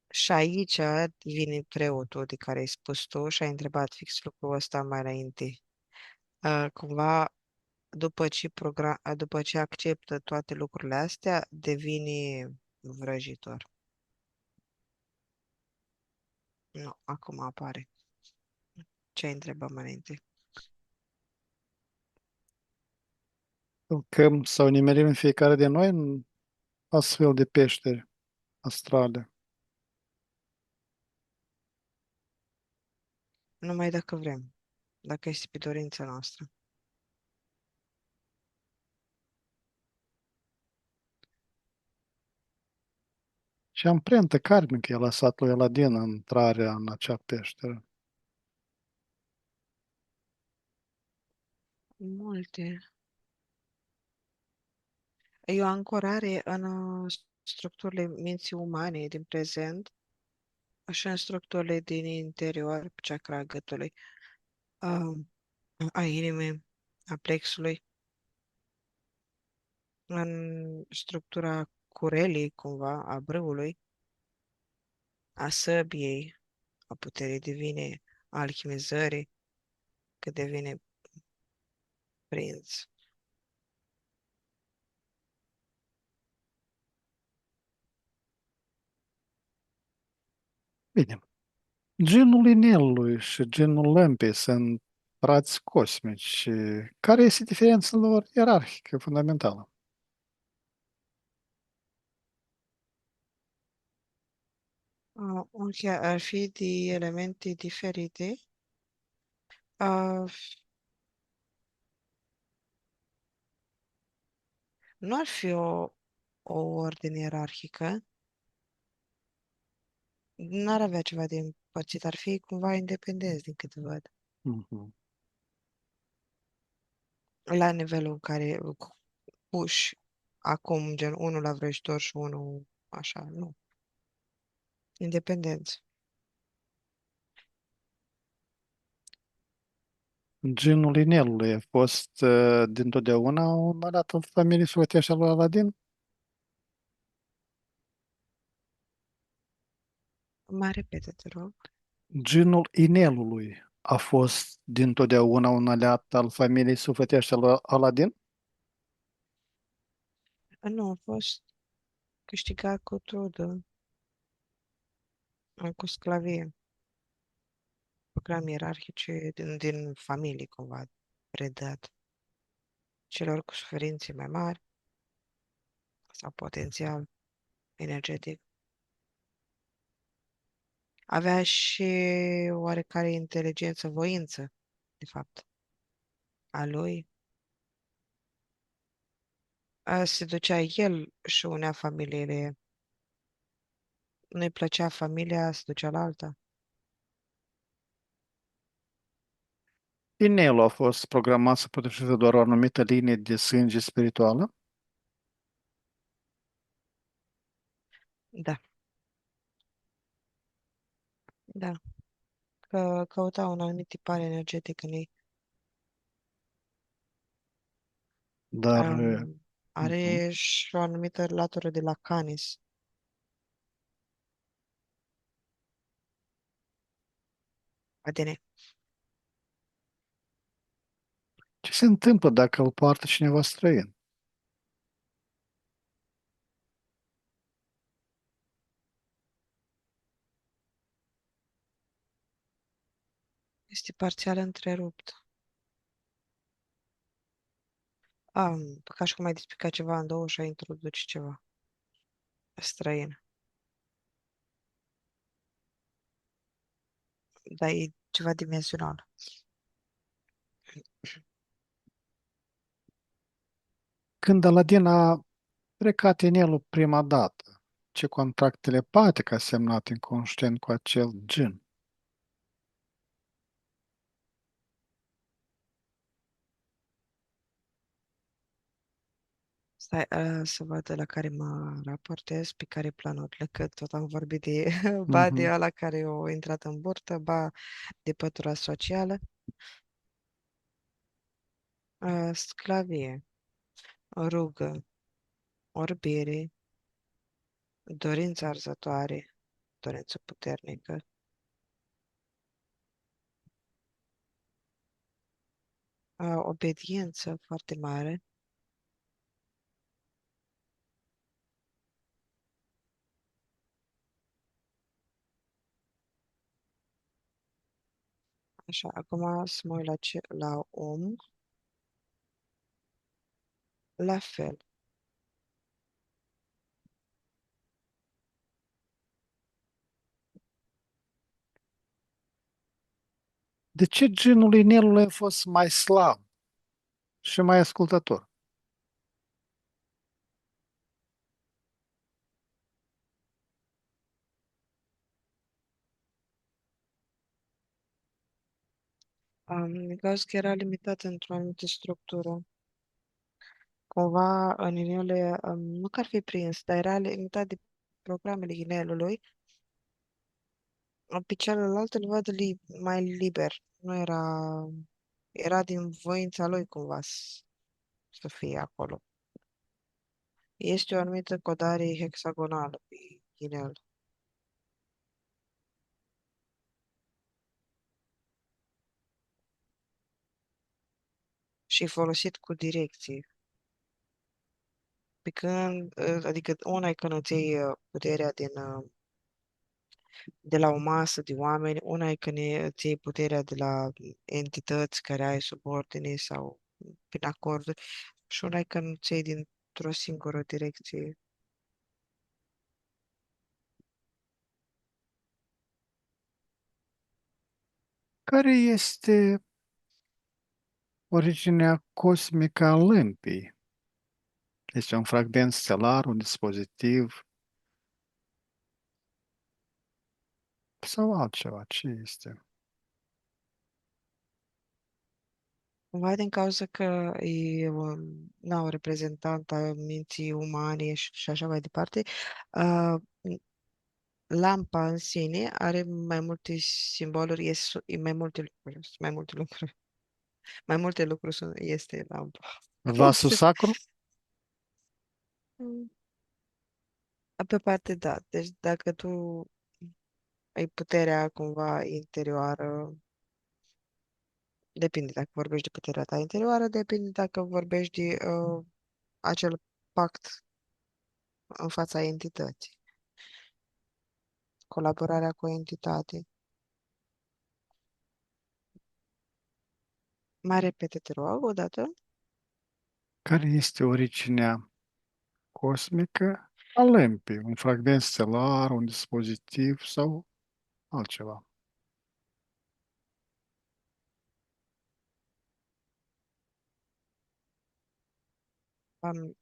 [SPEAKER 2] Și aici vine preotul de care ai spus tu și ai întrebat fix lucrul ăsta mai înainte. Cumva, după ce acceptă toate lucrurile astea, devine vrăjitor. Nu, acum apare. Ce ai întrebat mai înainte?
[SPEAKER 1] Că sau nimerim în fiecare de noi în astfel de peșteri astrale.
[SPEAKER 2] Numai dacă vrem, dacă este pe dorința noastră.
[SPEAKER 1] Și amprentă karmică i-a lăsat lui Aladin în intrarea în acea peșteră.
[SPEAKER 2] Multe. E o ancorare în structurile minții umane din prezent și în structurile din interior, chakra gâtului, a, a inimii, a plexului, în structura curelii, cumva, a brâului, a săbiei, a puterii divine, a alchimizării, că devine prinț.
[SPEAKER 1] Bine. Genul inelului și genul lămpii sunt frați cosmici. Care este diferența lor ierarhică fundamentală?
[SPEAKER 2] Ok, ar fi de elemente diferite. A, nu ar fi o ordine ierarhică, n-ar avea ceva de împărțit, ar fi cumva independenți din câte văd.
[SPEAKER 1] Mhm.
[SPEAKER 2] La nivelul în care puși acum gen unul la vrăjitor și unul așa, nu. Independență.
[SPEAKER 1] Genul inelului a fost dintotdeauna un alat al familiei sufletești al lui Aladin?
[SPEAKER 2] Mai repede, te rog.
[SPEAKER 1] Genul inelului a fost dintotdeauna un aliat al familiei sufletești al lui Aladin?
[SPEAKER 2] Nu, a fost câștigat cu trudă, cu sclavie, programe ierarhice din familie, cumva, predat celor cu suferințe mai mari sau potențial energetic. Avea și oarecare inteligență, voință, de fapt, a lui. Se ducea el și unea familiile. Nu-i plăcea familia, se ducea la alta.
[SPEAKER 1] Inelul a fost programat să protejeze doar o anumită linie de sânge spirituală?
[SPEAKER 2] Da, da. Că căuta un anumit tipar energetic în ei.
[SPEAKER 1] Dar mhm.
[SPEAKER 2] Are și o anumită latură de la Canis. ADN.
[SPEAKER 1] Ce se întâmplă dacă îl poartă cineva străin?
[SPEAKER 2] Este parțial întrerupt. Ca și cum ai despicat ceva în două și ai introduci ceva străin. Dar e ceva dimensional.
[SPEAKER 1] Când Aladin a plecat inelul prima dată, ce contract telepatic a semnat inconștient cu acel gen?
[SPEAKER 2] Stai, să văd la care mă raportez, pe care planurile, că tot am vorbit de ba de
[SPEAKER 1] Mhm.
[SPEAKER 2] ăla care a intrat în burtă, ba de pătura socială. Sclavie, rugă, orbire, dorință arzătoare, dorință puternică, obediență foarte mare, așa, acum să mă uit la om, la fel.
[SPEAKER 1] De ce genul inelului a fost mai slab și mai ascultător?
[SPEAKER 2] Gaz că era limitat într-o anumită structură. Cumva în inele, nu că ar fi prins, dar era limitat de programele inelului. Pe celălalt îl văd mai liber. Nu era... Era din voința lui cumva să fie acolo. Este o anumită codare hexagonală pe inel și e folosit cu direcție. Pe când, adică una e când îți iei puterea de la o masă de oameni, una e când îți iei puterea de la entități care ai sub ordine sau prin acorduri și una e când îți iei dintr-o singură direcție.
[SPEAKER 1] Care este originea cosmică a lămpii? Este un fragment stelar, un dispozitiv sau altceva? Ce este?
[SPEAKER 2] Cumva din cauza că e na, o reprezentant a minții umane și așa mai departe, uh, lampa în sine are mai multe simboluri, e mai multe lucruri, mai multe lucruri, mai multe lucruri este lampa.
[SPEAKER 1] Vasul sacru?
[SPEAKER 2] Mm. Pe parte, da. Deci dacă tu ai puterea cumva interioară, depinde dacă vorbești de puterea ta interioară, depinde dacă vorbești de acel pact în fața entității, colaborarea cu o entitate. Mai repede, te rog, o dată.
[SPEAKER 1] Care este originea cosmică a lămpii? Un fragment stelar, un dispozitiv sau altceva?
[SPEAKER 2] Am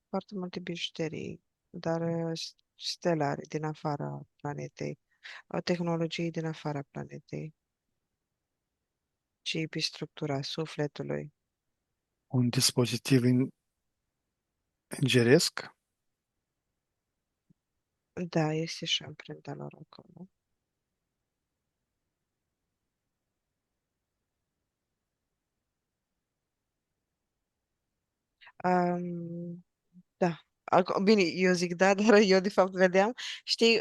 [SPEAKER 2] foarte multe bijuterii, dar stelare din afara planetei, tehnologii din afara planetei, chipi, structura sufletului.
[SPEAKER 1] Un dispozitiv îngeresc?
[SPEAKER 2] Da, este și amprenta lor acolo. Um, da. Bine, eu zic da, dar eu de fapt vedeam. Știi,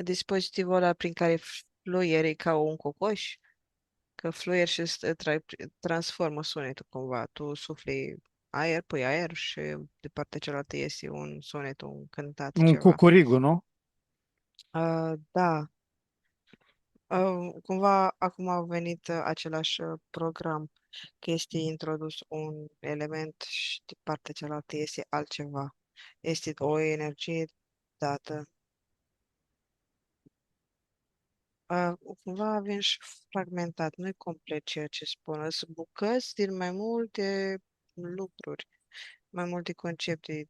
[SPEAKER 2] dispozitivul ăla prin care fluieri ca un cocoș? Că fluier și transformă sunetul cumva. Tu sufli aer, pui aer și de partea cealaltă iese un sunet, un cântat,
[SPEAKER 1] Un
[SPEAKER 2] ceva.
[SPEAKER 1] cucurigu, nu?
[SPEAKER 2] Da. Cumva acum a venit același program, că este introdus un element și de partea cealaltă este altceva. Este o energie dată. Cumva avem și fragmentat, nu e complet ceea ce spun, sunt bucăți din mai multe lucruri, mai multe concepte,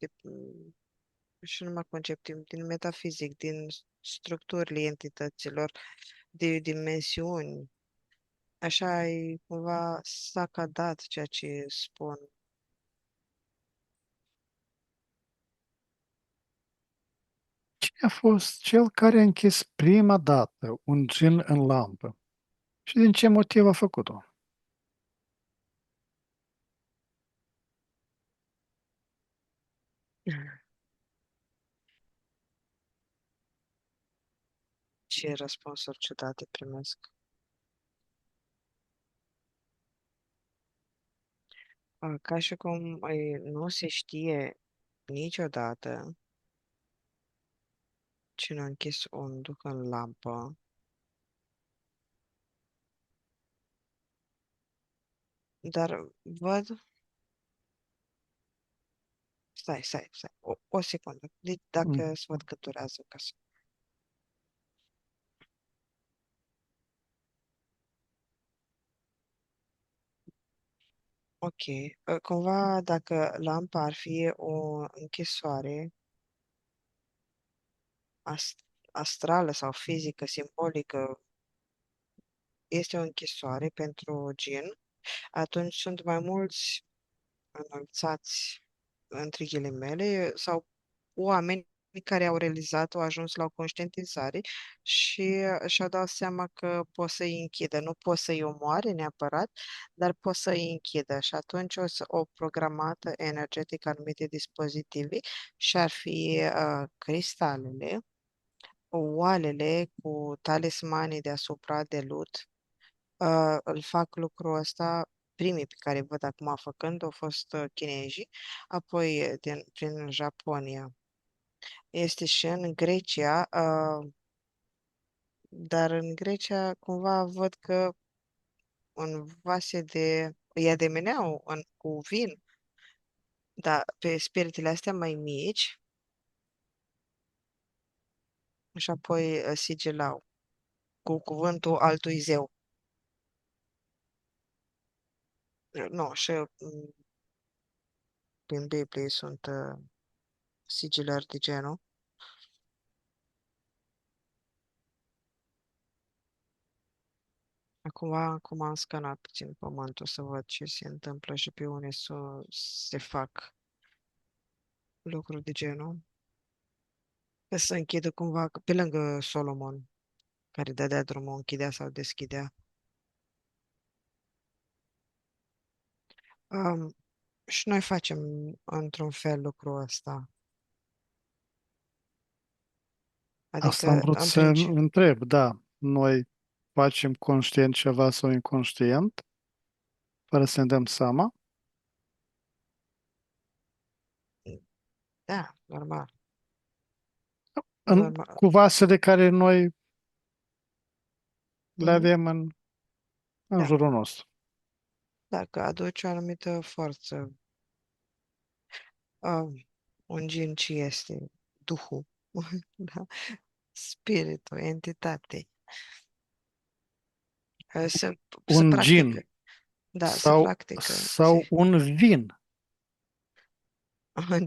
[SPEAKER 2] și numai concepte, din metafizic, din structurile entităților, de dimensiuni. Așa e cumva sacadat ceea ce spun.
[SPEAKER 1] Cine a fost cel care a închis prima dată un gin în lampă? Și din ce motiv a făcut-o?
[SPEAKER 2] Ce răspunsuri ciudate primesc. Ca și cum nu se știe niciodată cine a închis un duc în lampă, dar văd. Stai. O secundă. Deci
[SPEAKER 1] Mm.
[SPEAKER 2] dacă să văd cât durează ca să... Ok. Cumva dacă lampa ar fi o închisoare ast astrală sau fizică, simbolică, este o închisoare pentru gen, atunci sunt mai mulți înălțați, între ghilimele, sau oameni care au realizat, au ajuns la o conștientizare și și-au dat seama că pot să-i închidă. Nu pot să-i omoare neapărat, dar pot să-i închidă. Și atunci o programată energetică anumite dispozitive și ar fi cristalele, oalele cu talismanii deasupra de lut. Îl fac lucrul ăsta, primii pe care îi văd acum făcând au fost chinezii, apoi prin Japonia. Este și în Grecia, dar în Grecia cumva văd că în vase îi ademeneau cu vin, dar pe spiritele astea mai mici și apoi sigilau cu cuvântul altui zeu. Nu, și prin Biblie sunt sigilări de genul. Acum am scanat puțin pământul să văd ce se întâmplă și pe unde se fac lucruri de genul. Că să închidă cumva pe lângă Solomon, care dădea drumul, închidea sau deschidea. Um, și noi facem într-un fel lucrul ăsta.
[SPEAKER 1] Asta am
[SPEAKER 2] Adică,
[SPEAKER 1] vrut
[SPEAKER 2] în
[SPEAKER 1] să
[SPEAKER 2] principiu,
[SPEAKER 1] întreb, da, noi facem conștient ceva sau inconștient, fără să ne dăm seama.
[SPEAKER 2] da, normal, normal.
[SPEAKER 1] Cu vasele care noi le
[SPEAKER 2] Mhm.
[SPEAKER 1] avem în
[SPEAKER 2] Da,
[SPEAKER 1] jurul nostru.
[SPEAKER 2] dacă aduci o anumită forță, un gin ce este? Duhul, da? Spiritul, entitate. Se
[SPEAKER 1] Un
[SPEAKER 2] practică,
[SPEAKER 1] gin
[SPEAKER 2] da, se
[SPEAKER 1] sau,
[SPEAKER 2] practică.
[SPEAKER 1] sau un vin.
[SPEAKER 2] Un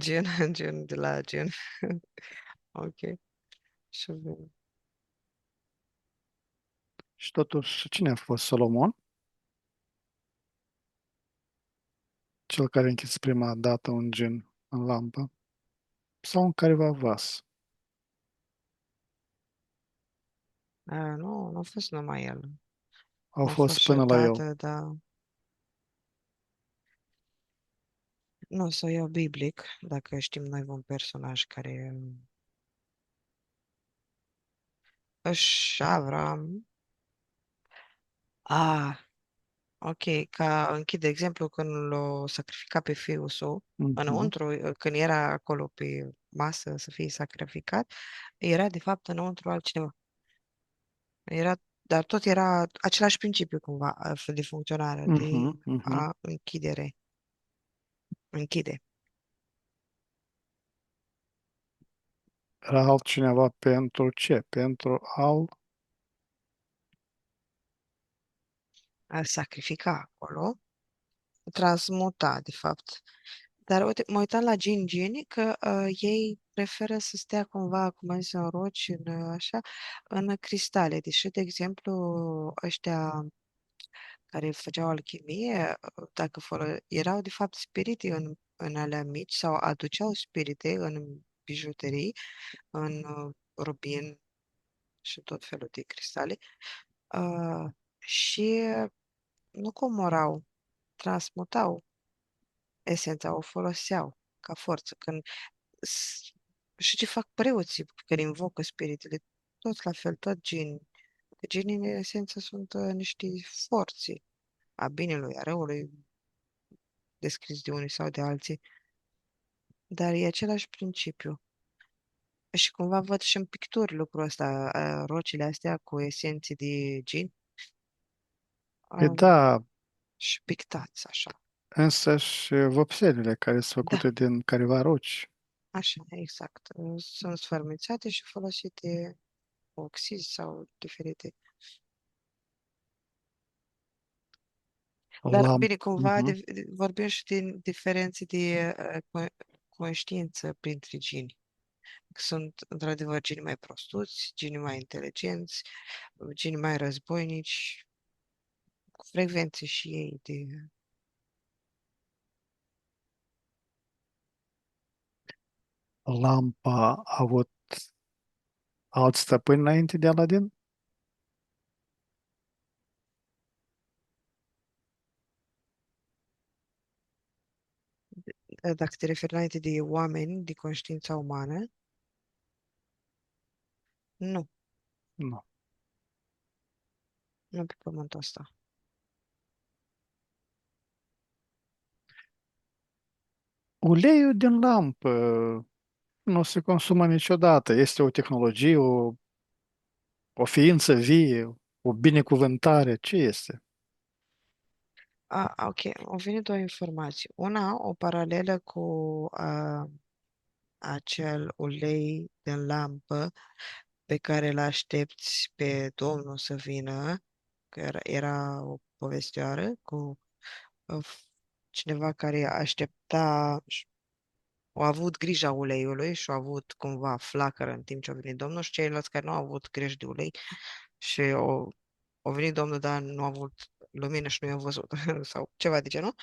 [SPEAKER 2] gin de la gin. Ok. Și bine.
[SPEAKER 1] Și totuși, cine a fost Solomon? Cel care a închis prima dată un gin în lampă? Sau în careva vas?
[SPEAKER 2] Nu, nu a fost numai el.
[SPEAKER 1] Au
[SPEAKER 2] A fost
[SPEAKER 1] fost
[SPEAKER 2] și o
[SPEAKER 1] până la el.
[SPEAKER 2] tată, dar nu o să o iau biblic, dacă știm noi un personaj care își Avram. Ah, ok, ca închid de exemplu când l-a sacrificat pe fiul său,
[SPEAKER 1] Mhm,
[SPEAKER 2] înăuntru, când era acolo pe masă să fie sacrificat, era de fapt înăuntru altcineva. Era, dar tot era același principiu cumva de funcționare, de
[SPEAKER 1] mhm, mhm.
[SPEAKER 2] a închide,
[SPEAKER 1] Era altcineva pentru ce? Pentru al...
[SPEAKER 2] a sacrifica acolo, transmuta, de fapt. Dar uite, mă uitam la Gin că ei preferă să stea cumva, cum am zis, în roci, așa, în cristale. Deși, de exemplu, ăștia care făceau alchimie, dacă erau de fapt spirite în alea mici sau aduceau spirite în bijuterii, în rubin și tot felul de cristale, uh, și nu comorau, transmutau esența, o foloseau ca forță. S- și ce fac preoții când invocă spiritele? Tot la fel, tot genii. Genii, în esență, sunt niște forțe a binelui, a răului, descris de unii sau de alții, dar e același principiu. Și cumva văd și în picturi lucrul ăsta, rocile astea cu esențe de gin,
[SPEAKER 1] E
[SPEAKER 2] um,
[SPEAKER 1] da,
[SPEAKER 2] și pictați așa.
[SPEAKER 1] însă și vopselele care sunt
[SPEAKER 2] Da,
[SPEAKER 1] făcute din careva roci.
[SPEAKER 2] așa, exact. Sunt sfărmițate și folosite oxizi sau diferite. Dar,
[SPEAKER 1] Lamp.
[SPEAKER 2] bine, cumva
[SPEAKER 1] Mhm.
[SPEAKER 2] vorbim și din diferențe de conștiință printre geni. Sunt, într-adevăr, genii mai prostuți, genii mai inteligenți, genii mai războinici, cu frecvențe și ei de...
[SPEAKER 1] Lampa a avut alți stăpâni înainte de Aladin?
[SPEAKER 2] Dacă te referi înainte de oameni, de conștiința umană, nu,
[SPEAKER 1] Nu.
[SPEAKER 2] nu pe pământul ăsta.
[SPEAKER 1] Uleiul din lampă nu se consumă niciodată. Este o tehnologie, o ființă vie, o binecuvântare. Ce este?
[SPEAKER 2] Ok, au venit două informații. Una, o paralelă cu acel ulei din lampă pe care îl aștepți pe Domnul să vină, că era o povestioară cu uh, cineva care aștepta, au avut grija uleiului și au avut cumva flacără în timp ce a venit Domnul și ceilalți care nu au avut grijă de ulei și au venit Domnul, dar nu au avut lumină și nu i-au văzut sau ceva de genul.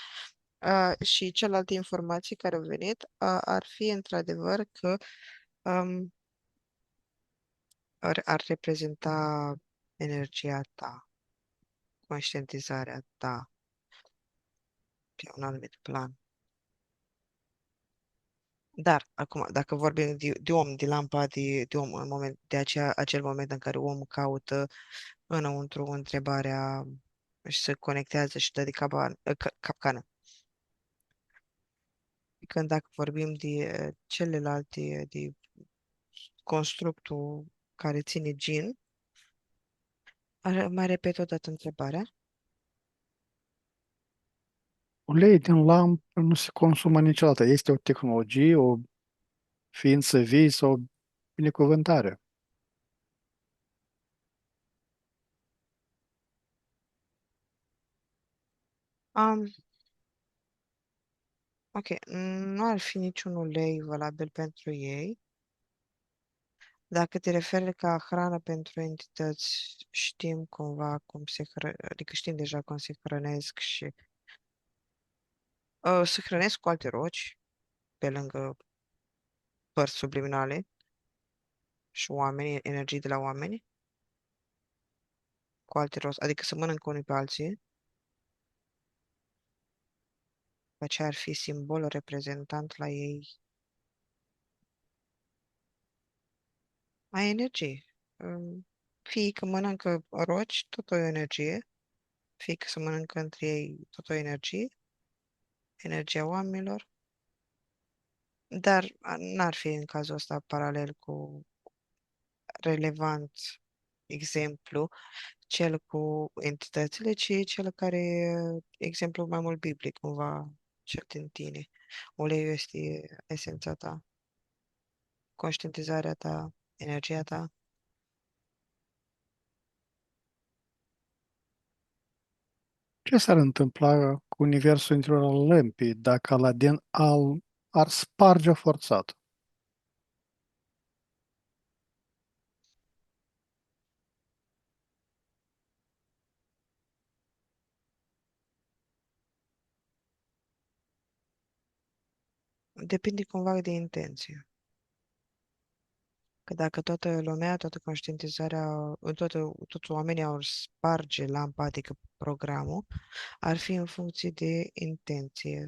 [SPEAKER 2] Și celelalte informații care au venit ar fi într-adevăr că um, ar reprezenta energia ta, conștientizarea ta pe un anumit plan. Dar, acum, dacă vorbim de om, de lampa de om, acel moment în care omul caută înăuntru întrebarea și se conectează și dă de capcană. Când dacă vorbim de celelalte, de constructul care ține gin, mai repet o dată întrebarea.
[SPEAKER 1] Ulei din lampă nu se consumă niciodată. Este o tehnologie, o ființă vie sau o binecuvântare.
[SPEAKER 2] Um, ok, nu ar fi niciun ulei valabil pentru ei. Dacă te referi ca hrană pentru entități, știm cumva adică știm deja cum se hrănesc și se hrănesc cu alte roci, pe lângă părți subliminale și oameni, energii de la oameni, cu alte roți, adică să mănâncă unii pe alții, aceea ar fi simbol reprezentant la ei a energiei. Fie că mănâncă roci, tot o energie, fie că se mănâncă între ei, tot o energie, energia oamenilor, dar n-ar fi în cazul ăsta paralel cu relevant exemplu, cel cu entitățile, ci cel care, exemplu mai mult biblic, cumva, cel din tine. Uleiul este esența ta, conștientizarea ta, energia ta.
[SPEAKER 1] Ce s-ar întâmpla cu universul interior al lămpii dacă Aladin ar sparge-o forțat?
[SPEAKER 2] Depinde cumva de intenție. Că dacă toată lumea, toată conștientizarea, toți oamenii au sparge lampa, adică programul, ar fi în funcție de intenție.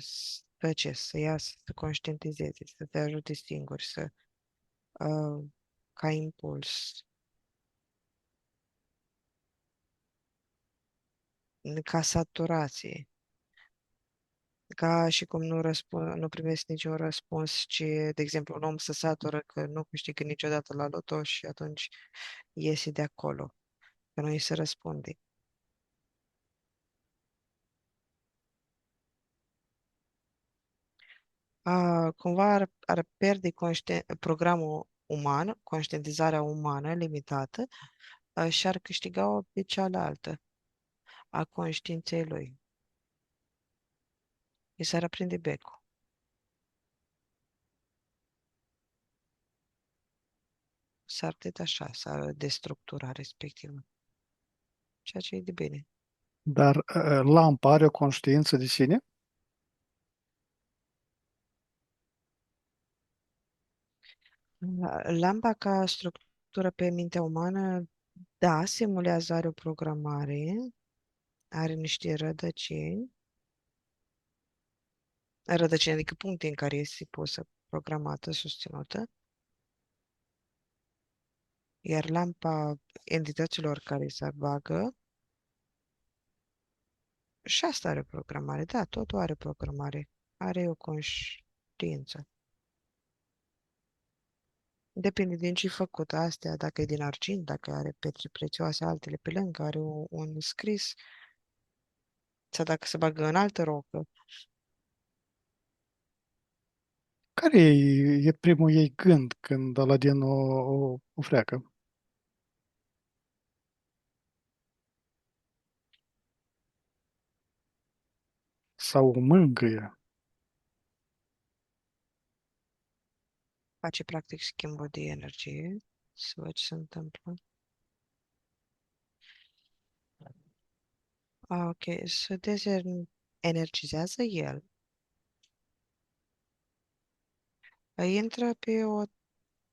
[SPEAKER 2] Ce? Să iasă, să conștientizeze, să te ajute singur, uh, ca impuls, ca saturație. Ca și cum nu primesc niciun răspuns, ci, de exemplu, un om se satură că nu câștigă niciodată la loto și atunci iese de acolo, că nu îi se răspunde. Cumva ar pierde programul uman, conștientizarea umană limitată, și ar câștiga-o pe cealaltă, a conștiinței lui. I s-ar aprinde becul. S-ar detașa, s-ar destructura respectivă. Ceea ce e de bine.
[SPEAKER 1] Dar lampa are o conștiință de sine?
[SPEAKER 2] Lampa ca structură pe mintea umană, da, simulează, are o programare, are niște rădăcini, adică puncte în care este pusă, programată, susținută, iar lampa entităților care se bagă, și asta are programare, da, totul are programare, are o conștiință. Depinde din ce e făcut astea, dacă e din argint, dacă are pietre prețioase, altele pe lângă, are un scris, sau dacă se bagă în altă rocă.
[SPEAKER 1] Care e primul ei gând când Aladin o freacă? Sau o mângâie?
[SPEAKER 2] Face practic schimbul de energie, să văd ce se întâmplă. Ok, să energizează el. Intră pe o,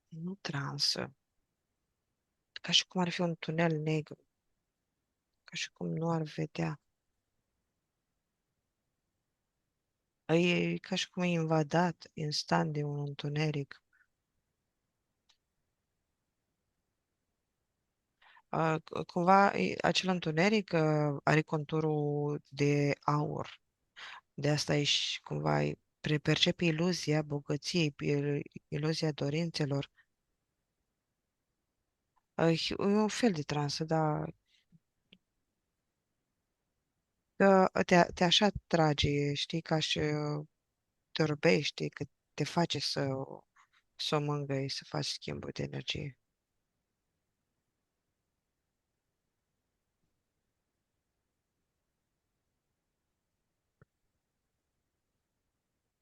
[SPEAKER 2] nu transă, ca și cum ar fi un tunel negru, ca și cum nu ar vedea. E ca și cum e invadat instant de un întuneric. Cumva, acel întuneric are conturul de aur. De asta e și cumva percepe iluzia bogăției, iluzia dorințelor. E un fel de transă, dar că te așa trage, știi, ca și te orbește, că te face să o mângâi, să faci schimbul de energie.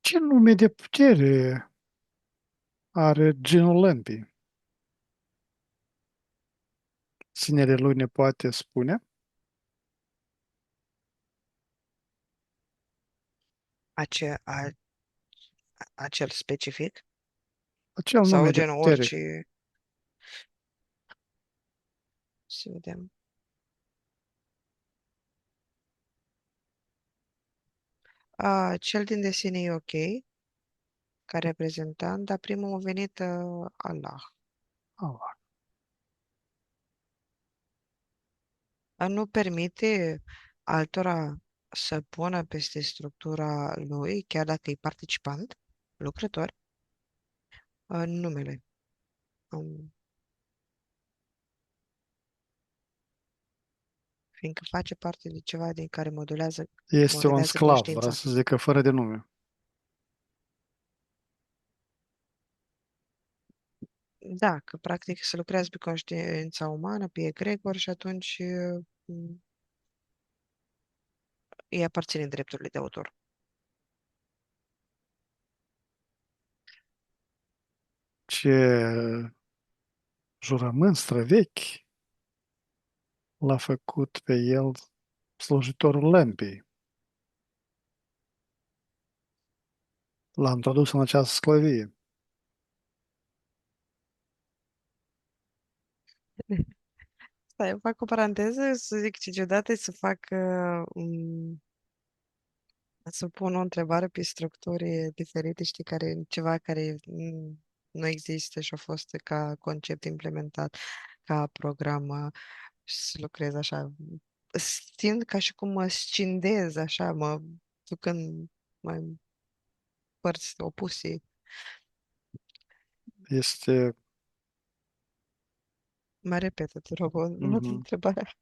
[SPEAKER 1] Ce nume de putere are genul lămpii? Ținere lui ne poate spune
[SPEAKER 2] Ace, a, acel specific
[SPEAKER 1] acel
[SPEAKER 2] sau
[SPEAKER 1] nume de
[SPEAKER 2] genul
[SPEAKER 1] putere.
[SPEAKER 2] orice, să vedem. Cel din desene e ok, ca reprezentant, dar primul a venit Allah.
[SPEAKER 1] Ah,
[SPEAKER 2] Nu permite altora să pună peste structura lui, chiar dacă e participant, lucrător, numele. Um, Fiindcă face parte de ceva din care
[SPEAKER 1] este un
[SPEAKER 2] modelează
[SPEAKER 1] sclav, vreau
[SPEAKER 2] conștiința.
[SPEAKER 1] să zică fără de nume.
[SPEAKER 2] Da, că practic se lucrează pe conștiința umană, pe egregor și atunci îi aparține drepturile de autor.
[SPEAKER 1] Ce jurământ străvechi l-a făcut pe el slujitorul lămpii. L-a introdus în această sclavie.
[SPEAKER 2] Stai, eu fac o paranteză să zic ce ciudat e să fac să pun o întrebare pe structuri diferite, știi, ceva care nu există și a fost ca concept implementat ca program și să lucrez așa. Simt ca și cum mă scindez așa, mă duc în mai părți opuse.
[SPEAKER 1] Este
[SPEAKER 2] Mă repetă, te rog, o
[SPEAKER 1] mhm.
[SPEAKER 2] întrebare.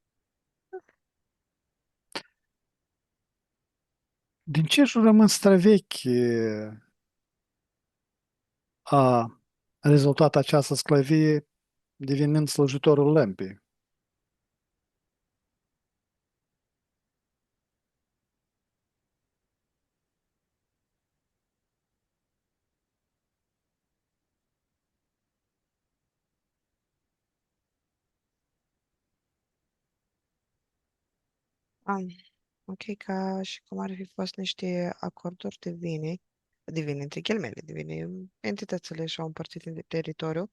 [SPEAKER 1] Din ce jurământ străvechi a rezultat această sclavie devenind slujitorul lămpii?
[SPEAKER 2] Am, ok, ca și cum ar fi fost niște acorduri divine, între ghilimele, divine, entitățile și-au împărțit în teritoriu,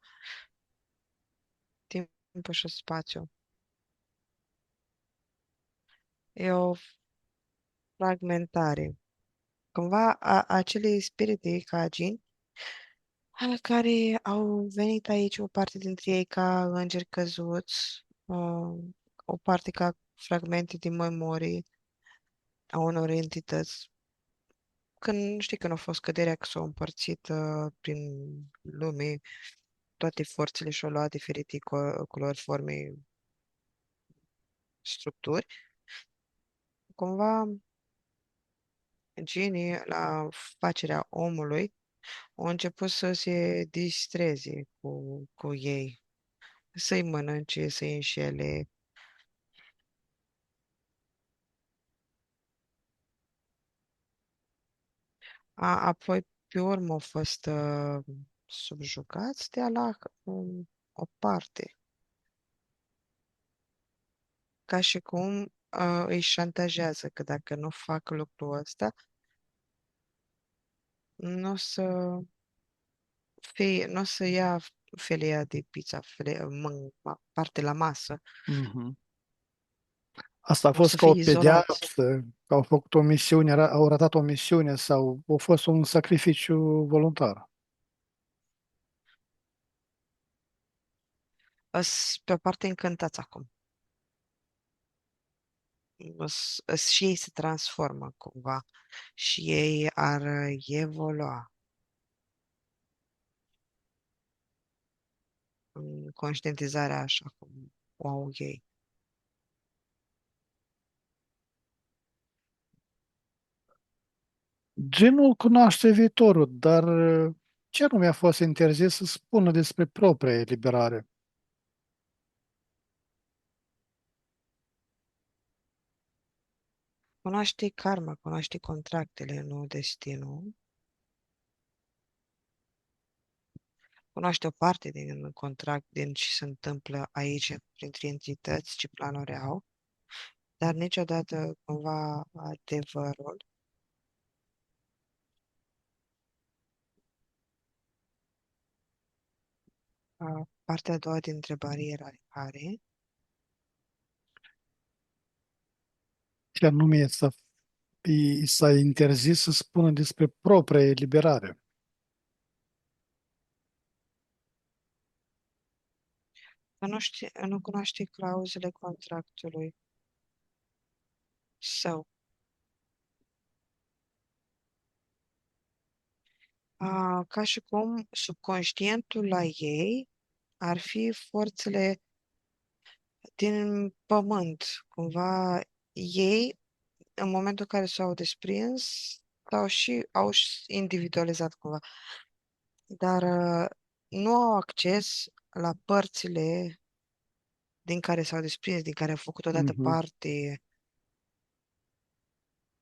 [SPEAKER 2] timp și spațiu. E o fragmentare. Cumva acele spirite ca geni care au venit aici, o parte dintre ei ca îngeri căzuți, o parte ca fragmente din memorii a unor entități. Când știi când a fost căderea, că s-au împărțit prin lume, toate forțele și-au luat diferite culori, forme, structuri. Cumva, genii, la facerea omului, au început să se distreze cu ei, să-i mănânce, să-i înșele. Apoi, pe urmă, au fost subjugați de Allah o parte, ca și cum îi șantajează că dacă nu fac lucrul ăsta, nu o să nu o să ia felia de pizza, parte la masă,
[SPEAKER 1] Mhm. Asta a
[SPEAKER 2] o
[SPEAKER 1] fost
[SPEAKER 2] să
[SPEAKER 1] ca o
[SPEAKER 2] fii izolat.
[SPEAKER 1] pedeapsă, că au făcut o misiune, au ratat o misiune sau a fost un sacrificiu voluntar.
[SPEAKER 2] Pe o parte încântați acum. Și ei se transformă cumva și ei ar evolua în conștientizarea așa cum o au ei.
[SPEAKER 1] Genul cunoaște viitorul, dar ce nu mi-a fost interzis să spună despre propria eliberare?
[SPEAKER 2] Cunoaște karma, cunoaște contractele, nu destinul. Cunoaște o parte din contract, din ce se întâmplă aici, printre entități, ce planuri au, dar niciodată cumva adevărul. Partea a doua dintre bariere are.
[SPEAKER 1] Ce anume i s-a interzis să spună despre propria eliberare.
[SPEAKER 2] Nu cunoaște clauzele contractului său. Ca și cum subconștientul la ei ar fi forțele din pământ. Cumva ei, în momentul în care s-au desprins, au și individualizat cumva, dar nu au acces la părțile din care s-au desprins, din care au făcut odată
[SPEAKER 1] Mhm.
[SPEAKER 2] parte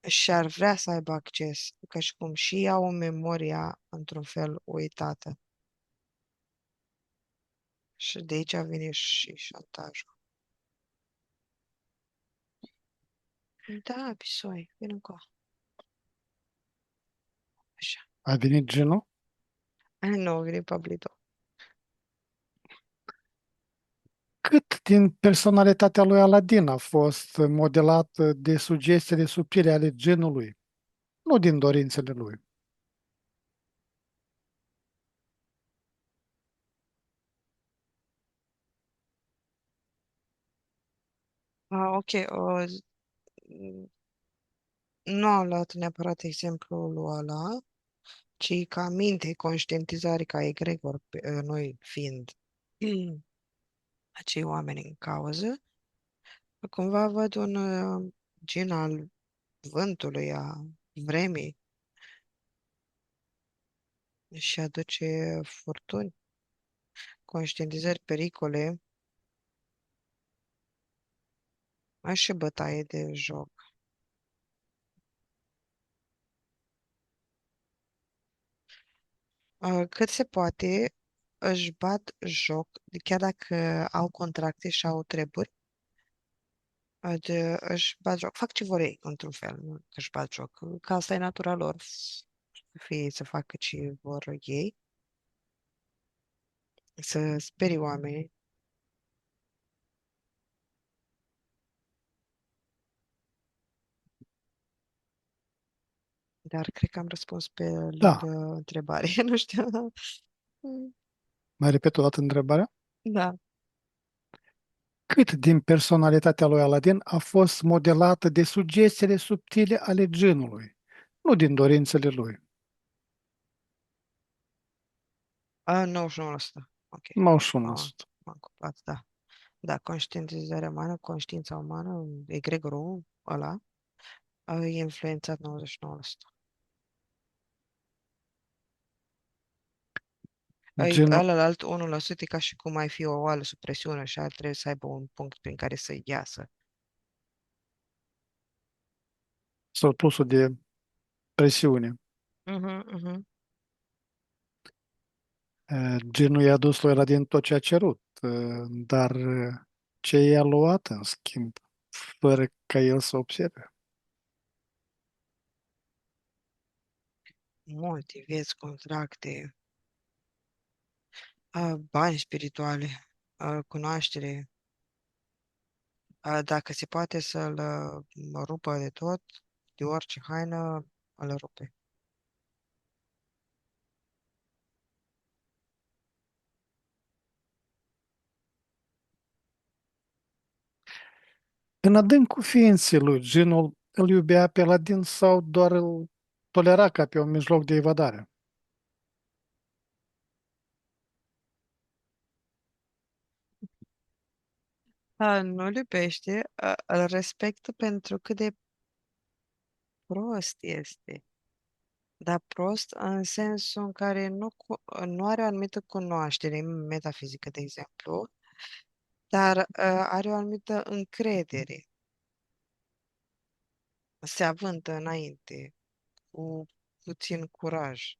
[SPEAKER 2] și ar vrea să aibă acces, ca și cum și au memoria într-un fel uitată. Și de aici vine și șantajul. Da, pisoi, vin încoa. Așa.
[SPEAKER 1] A venit genul?
[SPEAKER 2] Nu, vine Pablito.
[SPEAKER 1] Cât din personalitatea lui Aladin a fost modelată de sugestiile subtile ale genului, nu din dorințele lui.
[SPEAKER 2] Ok, nu am luat neapărat exemplul ăla, ci ca minte, conștientizare, ca egregor, noi fiind acei oameni în cauză, cumva văd un gen al vântului, a vremii și aduce furtuni, conștientizări, pericole, și bătaie de joc. Cât se poate, își bat joc, chiar dacă au contracte și au treburi, își bat joc, fac ce vor ei, într-un fel, nu că își bat joc, că asta e natura lor, să facă ce vor ei, să sperie oamenii, dar cred că am răspuns pe
[SPEAKER 1] Da,
[SPEAKER 2] lângă întrebare, nu știu.
[SPEAKER 1] mai repet o dată întrebarea.
[SPEAKER 2] Da.
[SPEAKER 1] Cât din personalitatea lui Aladin a fost modelată de sugestiile subtile ale genului, nu din dorințele lui?
[SPEAKER 2] 99%. Ok.
[SPEAKER 1] 91%.
[SPEAKER 2] M-am ocupat, da. Da, conștientizarea umană, conștiința umană, egregorul ăla, a influențat 99%.
[SPEAKER 1] Genul
[SPEAKER 2] Ălălalt 1% e ca și cum ai fi o oală sub presiune și ar trebui să aibă un punct prin care să iasă.
[SPEAKER 1] surplusul de presiune.
[SPEAKER 2] Mhm, mhm.
[SPEAKER 1] Genul i-a dus lui Aladin tot ce a cerut, dar ce i-a luat în schimb, fără ca el să observe?
[SPEAKER 2] Multe vieți, contracte, Bani spirituale, cunoaștere, dacă se poate să-l rupă de tot, de orice haină, îl rupe.
[SPEAKER 1] În adâncul ființei lui, genul îl iubea pe Aladin sau doar îl tolera ca pe un mijloc de evadare?
[SPEAKER 2] Nu-l iubește, îl respectă pentru cât de prost este. Dar prost în sensul în care nu are o anumită cunoaștere metafizică, de exemplu, dar are o anumită încredere. Se avântă înainte, cu puțin curaj.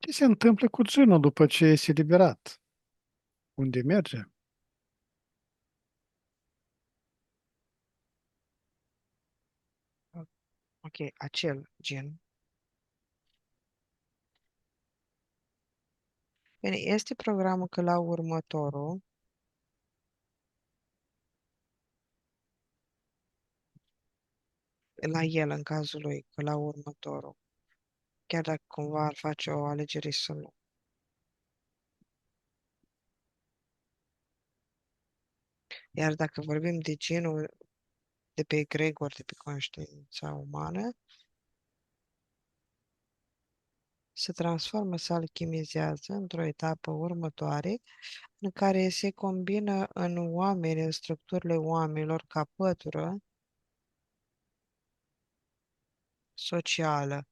[SPEAKER 1] Ce se întâmplă cu genul după ce este liberat? Unde merge?
[SPEAKER 2] Ok, acel gen. Bine, este programul că la următorul, la el, în cazul lui, că la următorul, chiar dacă cumva ar face o alegere să nu. Iar dacă vorbim de genul de pe egregor, de pe conștiința umană, se transformă, se alchimizează într-o etapă următoare în care se combină în oameni, în structurile oamenilor, ca pătură socială.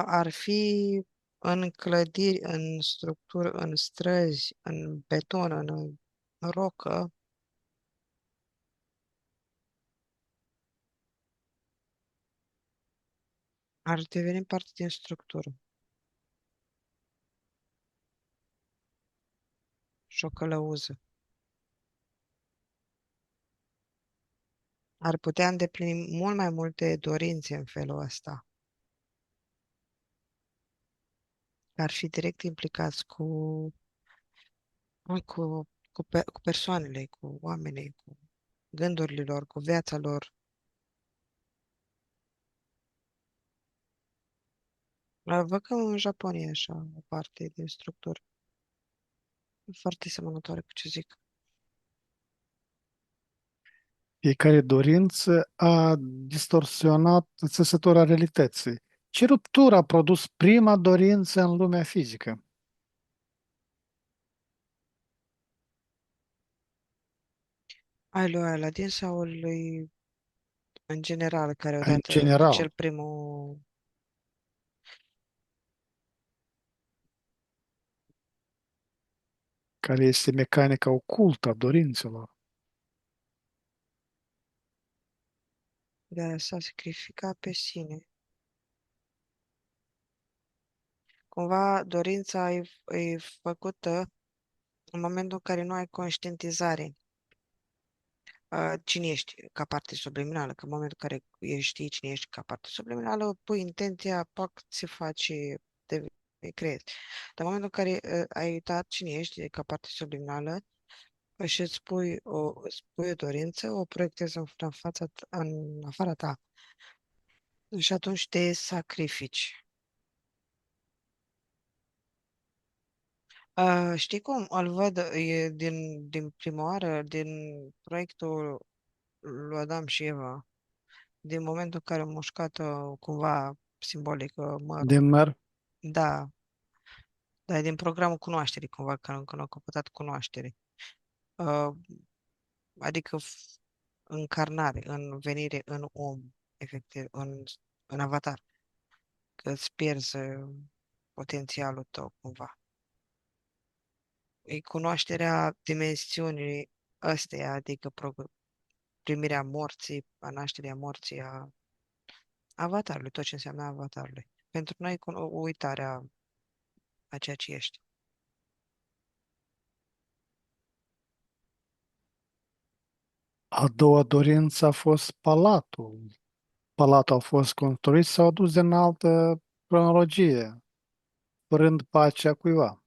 [SPEAKER 2] Ar fi în clădiri, în structuri, în străzi, în beton, în rocă, ar deveni parte din structură și o călăuză. Ar putea îndeplini mult mai multe dorințe în felul ăsta. Ar fi direct implicați cu persoanele, cu oamenii, cu gândurile lor, cu viața lor. Văd că în Japonia e așa o parte din structură. E foarte semănătoare cu ce zic.
[SPEAKER 1] Fiecare dorință a distorsionat țesătura realității. Ce ruptură a produs prima dorință în lumea fizică?
[SPEAKER 2] Ai lui Aladdin sau lui în general, care
[SPEAKER 1] În
[SPEAKER 2] odată
[SPEAKER 1] general,
[SPEAKER 2] cel primul,
[SPEAKER 1] care este mecanica ocultă a dorințelor.
[SPEAKER 2] de a s-a sacrificat pe sine. Cumva dorința e făcută în momentul în care nu ai conștientizare cine ești ca parte subliminală, că în momentul în care știi cine ești ca parte subliminală, pui intenția, pac, se face, te creezi. Dar în momentul în care ai uitat cine ești ca parte subliminală și îți pui o dorință, o proiectezi în afara ta și atunci te sacrifici. Știi cum îl văd din prima oară, din proiectul lui Adam și Eva, din momentul în care au mușcat cumva simbolic mărul.
[SPEAKER 1] Demner,
[SPEAKER 2] Da, dar e din programul cunoașterii cumva, când au căpătat cunoaștere. Uh, adică încarnare, în venire în om, efectiv, în avatar, că îți pierzi potențialul tău cumva. E cunoașterea dimensiunii ăsteia, adică primirea morții, a nașterii morții, a avatarului, tot ce înseamnă avatarului. Pentru noi, uitarea a ceea ce ești.
[SPEAKER 1] a doua dorință a fost palatul. Palatul a fost construit sau adus în altă cronologie, fărând pacea cuiva.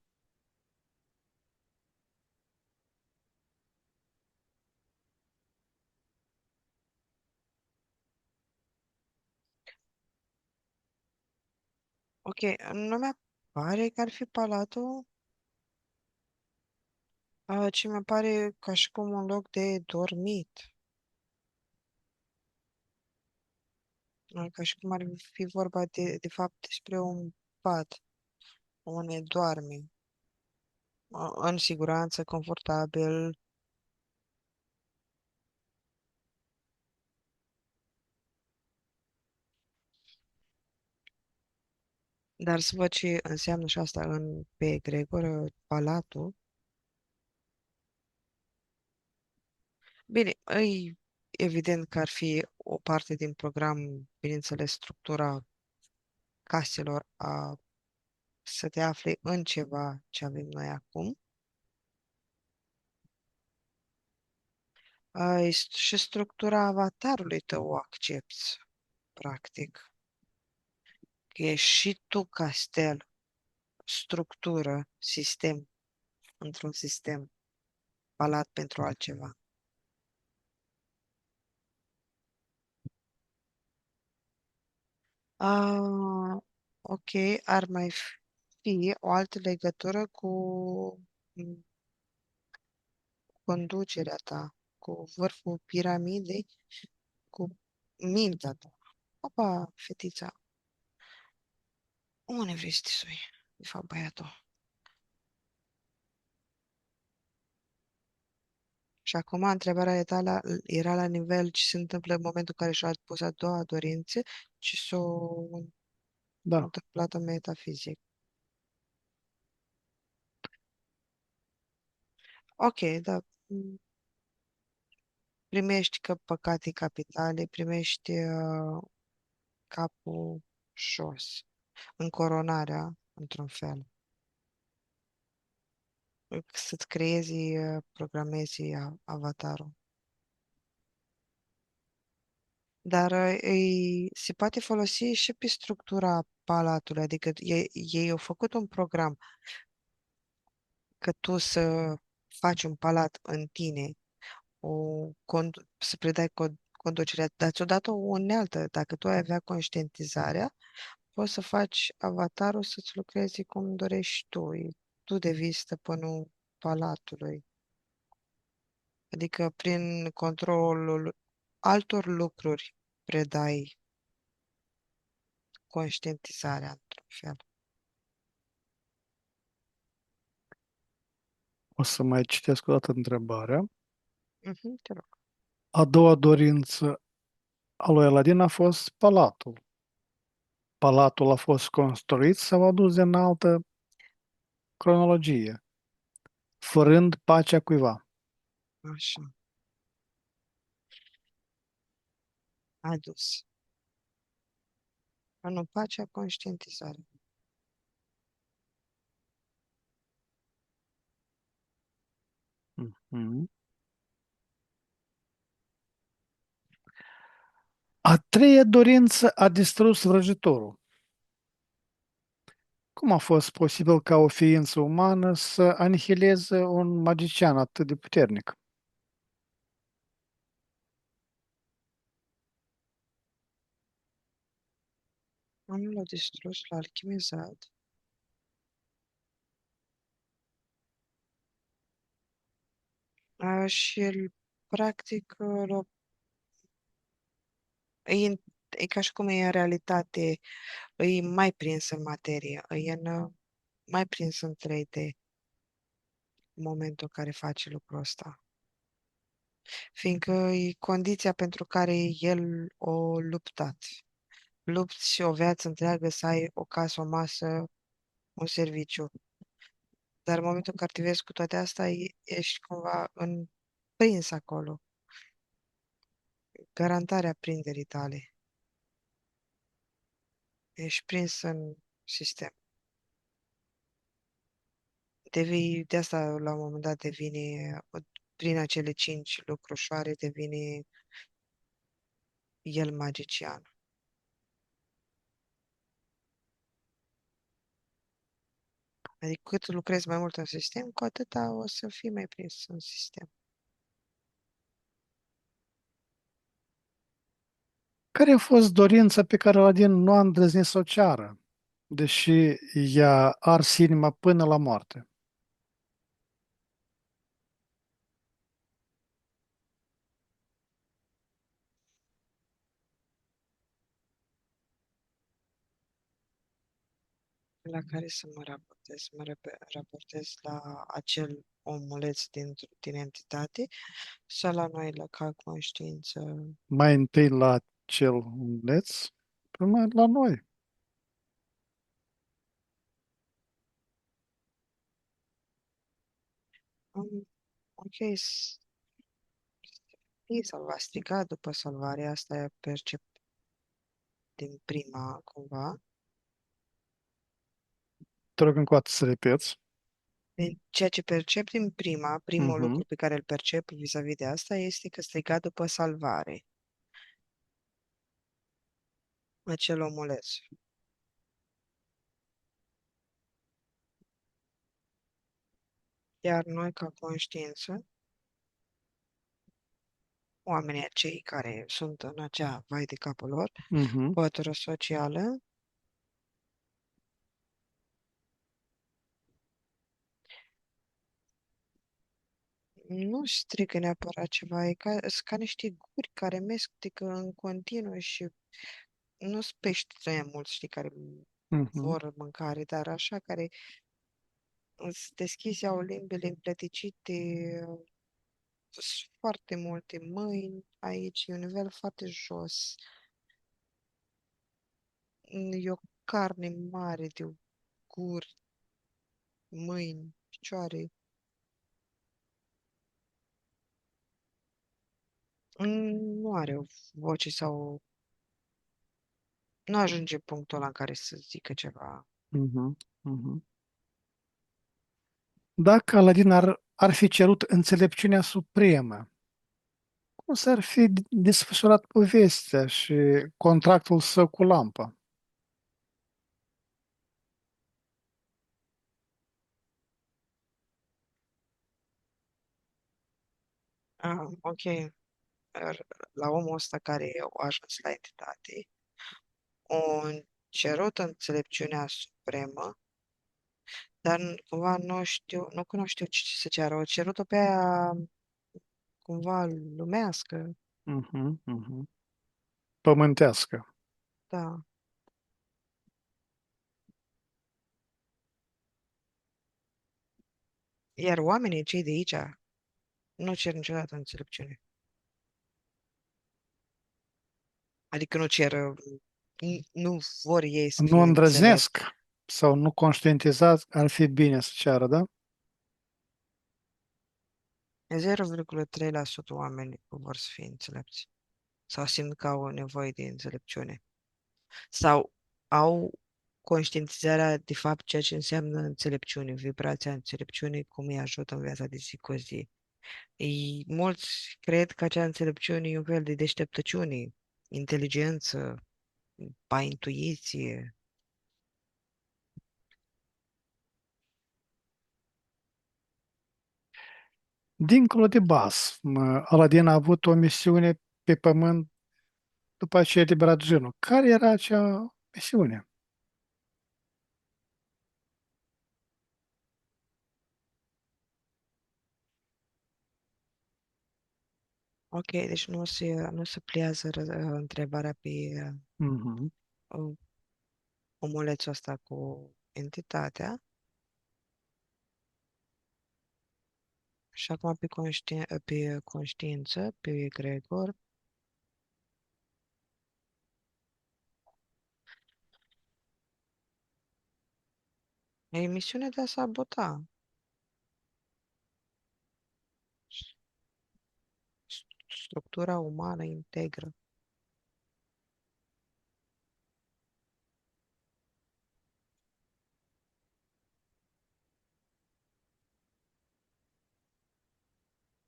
[SPEAKER 2] Ok, nu mi pare că ar fi palatul, ci mi pare ca și cum un loc de dormit. Ca și cum ar fi vorba de fapt despre un pat unde doarme în siguranță, confortabil, dar să văd ce înseamnă și asta pe Gregor, palatul. Bine, îi evident că ar fi o parte din program, bineînțeles, structura caselor să te afli în ceva ce avem noi acum. Și structura avatarului tău o accepti, practic. Că ești și tu castel, structură, sistem, într-un sistem, palat pentru altceva. Ah, ok, ar mai fi o altă legătură cu mm, conducerea ta, cu vârful piramidei, cu mintea ta. Opa, fetița, unde vrei să te sui? De fapt, băiatul. Și acum întrebarea era la nivel ce se întâmplă în momentul în care și-a pus a doua dorință, ce s-a
[SPEAKER 1] Da,
[SPEAKER 2] întâmplat în metafizic. Ok, da. Primești că păcate capitale, primești capul jos, încoronarea, într-un fel. Să-ți creezi, programezi avatarul. Dar se poate folosi și pe structura palatului, adică ei au făcut un program că tu să faci un palat în tine, să predai conducerea, dar ți-o dat o unealtă. Dacă tu ai avea conștientizarea, poți să faci avatarul să-ți lucrezi cum dorești tu. Tu devii stăpânul palatului. Adică prin controlul altor lucruri predai conștientizarea într-un fel.
[SPEAKER 1] o să mai citesc o dată întrebarea.
[SPEAKER 2] Mhm, te rog.
[SPEAKER 1] A doua dorință a lui Aladin a fost palatul. Palatul a fost construit sau adus în altă cronologie, fărând pacea cuiva.
[SPEAKER 2] Așa. Adus. Nu, pacea, conștientizare.
[SPEAKER 1] Mhm. A treia dorință a distrus vrăjitorul. Cum a fost posibil ca o ființă umană să anihileze un magician atât de puternic?
[SPEAKER 2] Nu l-a distrus, l-a alchimizat. Și el, practic, e ca și cum e în realitate, e mai prins în materie, mai prins în 3D în momentul în care face lucrul ăsta. Fiindcă e condiția pentru care el o luptat. Lupți o viață întreagă să ai o casă, o masă, un serviciu. Dar în momentul în care te vezi cu toate astea, ești cumva prins acolo. Garantarea prinderii tale. Ești prins în sistem. De asta, la un moment dat, prin acele 5 lucrușoare, devine el magician. Adică cât lucrezi mai mult în sistem, cu atâta o să fii mai prins în sistem.
[SPEAKER 1] Care a fost dorința pe care Aladin nu a îndrăznit să o ceară, deși i-a ars inima până la moarte?
[SPEAKER 2] La care să mă raportez? Raportez la acel omuleț din entitate sau la noi, la ca conștiință?
[SPEAKER 1] Mai întâi la cel uleț, până la noi.
[SPEAKER 2] Ok, sau va striga după salvarea asta, percep din prima, cumva.
[SPEAKER 1] Te rog încă o dată să repeți.
[SPEAKER 2] Din ceea ce percep din primul
[SPEAKER 1] Mhm,
[SPEAKER 2] lucru pe care îl percep vis-a-vis de asta este că striga după salvare, acel omuleț. Iar noi, ca conștiință, oamenii acei care sunt în acea vai de capul lor,
[SPEAKER 1] mhm,
[SPEAKER 2] pătură socială, nu strică neapărat ceva, sunt ca niște guri care mestecă în continuu și nu sunt pești prea mulți, știi, care
[SPEAKER 1] mhm,
[SPEAKER 2] vor mâncare, dar așa care îți deschizi, au limbile împleticite, sunt foarte multe mâini aici, e un nivel foarte jos, e o carne mare de guri, mâini, picioare. Nu are o voce sau nu ajunge punctul ăla în care să zică ceva.
[SPEAKER 1] mhm, mhm. Dacă Aladin ar fi cerut înțelepciunea supremă, cum s-ar fi desfășurat povestea și contractul său cu lampa?
[SPEAKER 2] Ah, ok. La omul ăsta care a ajuns la entitate, o cerut înțelepciunea supremă, dar cumva nu știu, nu cunoștiu ce să ceară. O cerut-o pe aia cumva lumească,
[SPEAKER 1] Mhm, mhm. Pământească.
[SPEAKER 2] da. Iar oamenii cei de aici nu cer niciodată înțelepciune. Adică nu cer, nu vor ei să
[SPEAKER 1] Nu
[SPEAKER 2] fie
[SPEAKER 1] îndrăznesc
[SPEAKER 2] înțelepți.
[SPEAKER 1] sau nu conștientizați, ar fi bine să ceară, da?
[SPEAKER 2] 0,3% oameni vor să fie înțelepți sau simt că au nevoie de înțelepciune. Sau au conștientizarea de fapt ceea ce înseamnă înțelepciune, vibrația înțelepciunii, cum îi ajută în viața de zi cu zi. Mulți cred că acea înțelepciune e un fel de deșteptăciune, inteligență, ba intuiție.
[SPEAKER 1] Dincolo de bas, Aladin a avut o misiune pe pământ după ce a eliberat genul. Care era acea misiune?
[SPEAKER 2] Ok, deci nu se pliază întrebarea pe
[SPEAKER 1] Mhm.
[SPEAKER 2] uh, omulețul ăsta cu entitatea și acum pe conștiință, pe egregor. E misiunea de a sabota structura umană integră.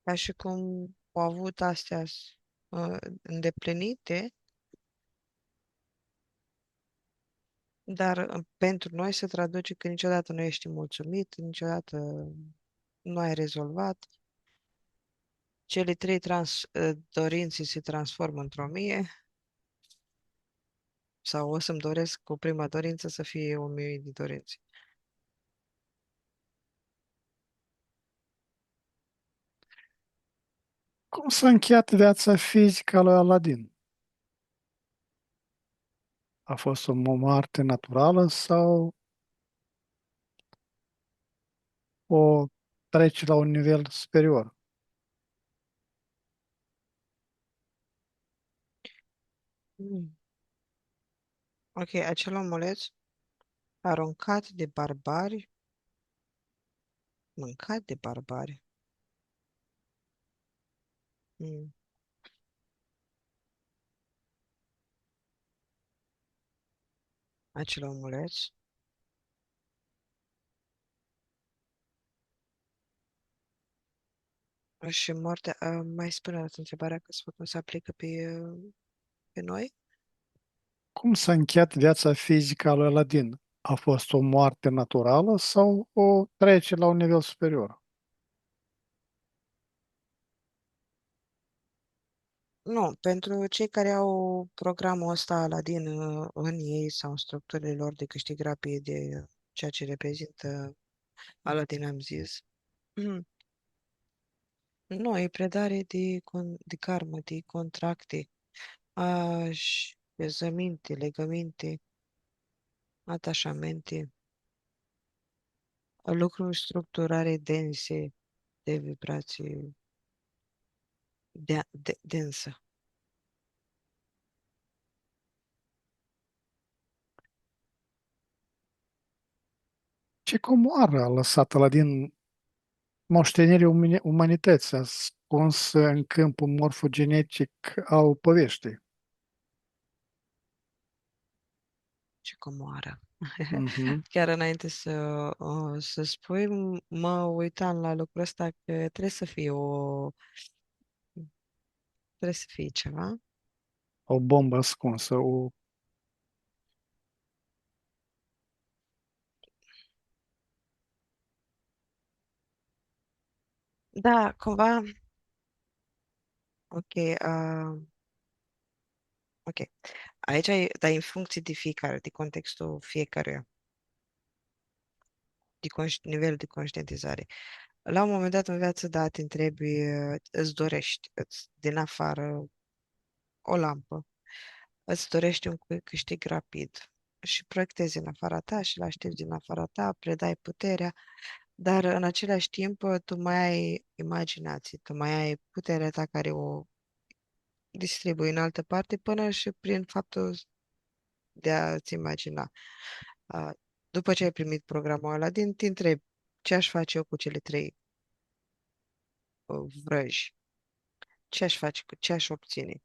[SPEAKER 2] Ca și cum au avut astea îndeplinite, Dar pentru noi se traduce că niciodată nu ești mulțumit, niciodată nu ai rezolvat. Cele trei dorințe se transformă într-o mie sau o să-mi doresc cu prima dorință să fie 1000 de dorințe.
[SPEAKER 1] Cum s-a încheiat viața fizică a lui Aladin? A fost o moarte naturală sau o trece la un nivel superior?
[SPEAKER 2] Mm. Ok, acel omuleț aruncat de barbari, mâncat de barbari. Mm. Acel omuleț. Și moartea, mai spune o dată întrebarea că să cum se aplică pe noi?
[SPEAKER 1] Cum s-a încheiat viața fizică a lui Aladin? A fost o moarte naturală sau o trece la un nivel superior?
[SPEAKER 2] Nu, pentru cei care au programul ăsta Aladdin în ei sau în structurile lor de câștig rapid de ceea ce reprezintă Aladdin, am zis. Nu, e predare de karmă, de contracte, zăminte, legăminte, atașamente, lucruri structurare dense de vibrație densă.
[SPEAKER 1] Ce comoară a lăsat Aladin moștenirea umanității ascunsă în câmpul morfogenetic al poveștii?
[SPEAKER 2] Ce comoară!
[SPEAKER 1] Mhm.
[SPEAKER 2] Chiar înainte să spui, mă uitam la lucrul ăsta că trebuie să fie ceva.
[SPEAKER 1] O bombă ascunsă, o...
[SPEAKER 2] Da, cumva, ok, ok. Aici e, dar în funcție de fiecare, de contextul fiecăruia, nivel de conștientizare. La un moment dat în viață, da, te întrebi, îți dorești, din afară, o lampă, îți dorești un câștig rapid și proiectezi în afara ta și-l aștepți din afara ta, predai puterea, dar în același timp tu mai ai imaginație, tu mai ai puterea ta care o distribui în altă parte până și prin faptul de a-ți imagina. A, După ce ai primit programul Aladdin, te întrebi ce aș face eu cu cele trei vrăji, ce aș obține.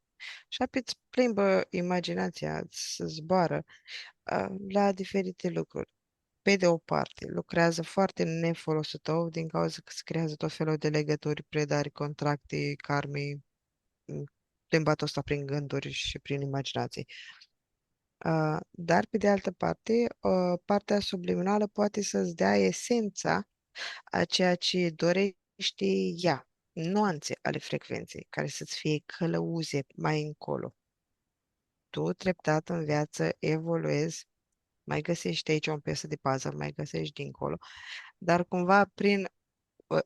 [SPEAKER 2] Și apoi îți plimbă imaginația, îți zboară la diferite lucruri. Pe de o parte, lucrează foarte nefolositor din cauza că se creează tot felul de legături, predări, contracte, karme, m, plimbatul ăsta prin gânduri și prin imaginație. Dar, pe de altă parte, partea subliminală poate să-ți dea esența a ceea ce dorește ea, nuanțe ale frecvenței, care să-ți fie călăuze mai încolo. Tu, treptat în viață, evoluezi, mai găsești aici o piesă de puzzle, mai găsești dincolo, dar cumva prin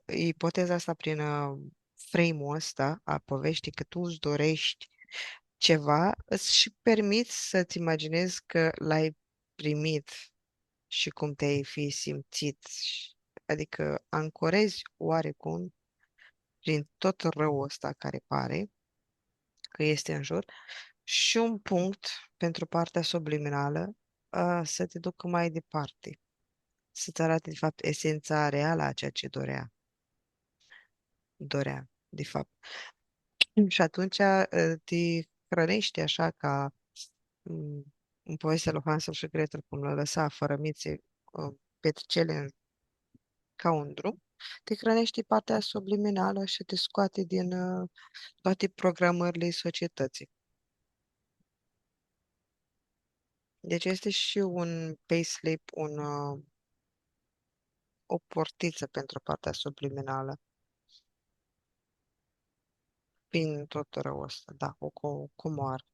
[SPEAKER 2] ipoteza asta, prin frame-ul ăsta a poveștii, că tu îți dorești ceva, îți și permiți să-ți imaginezi că l-ai primit și cum te-ai fi simțit. Adică ancorezi oarecum prin tot răul ăsta care pare că este în jur și un punct pentru partea subliminală să te ducă mai departe, să-ți arate de fapt esența reală a ceea ce dorea, de fapt. Și atunci te hrănești așa ca mm, în povestea lui Hansel și Gretel, cum le lăsa fărămițe petricele ca un drum, te hrănești partea subliminală și te scoate din toate programările societății. Deci este și un payslip, o portiță pentru partea subliminală. Prin tot răul ăsta, da, o comoară.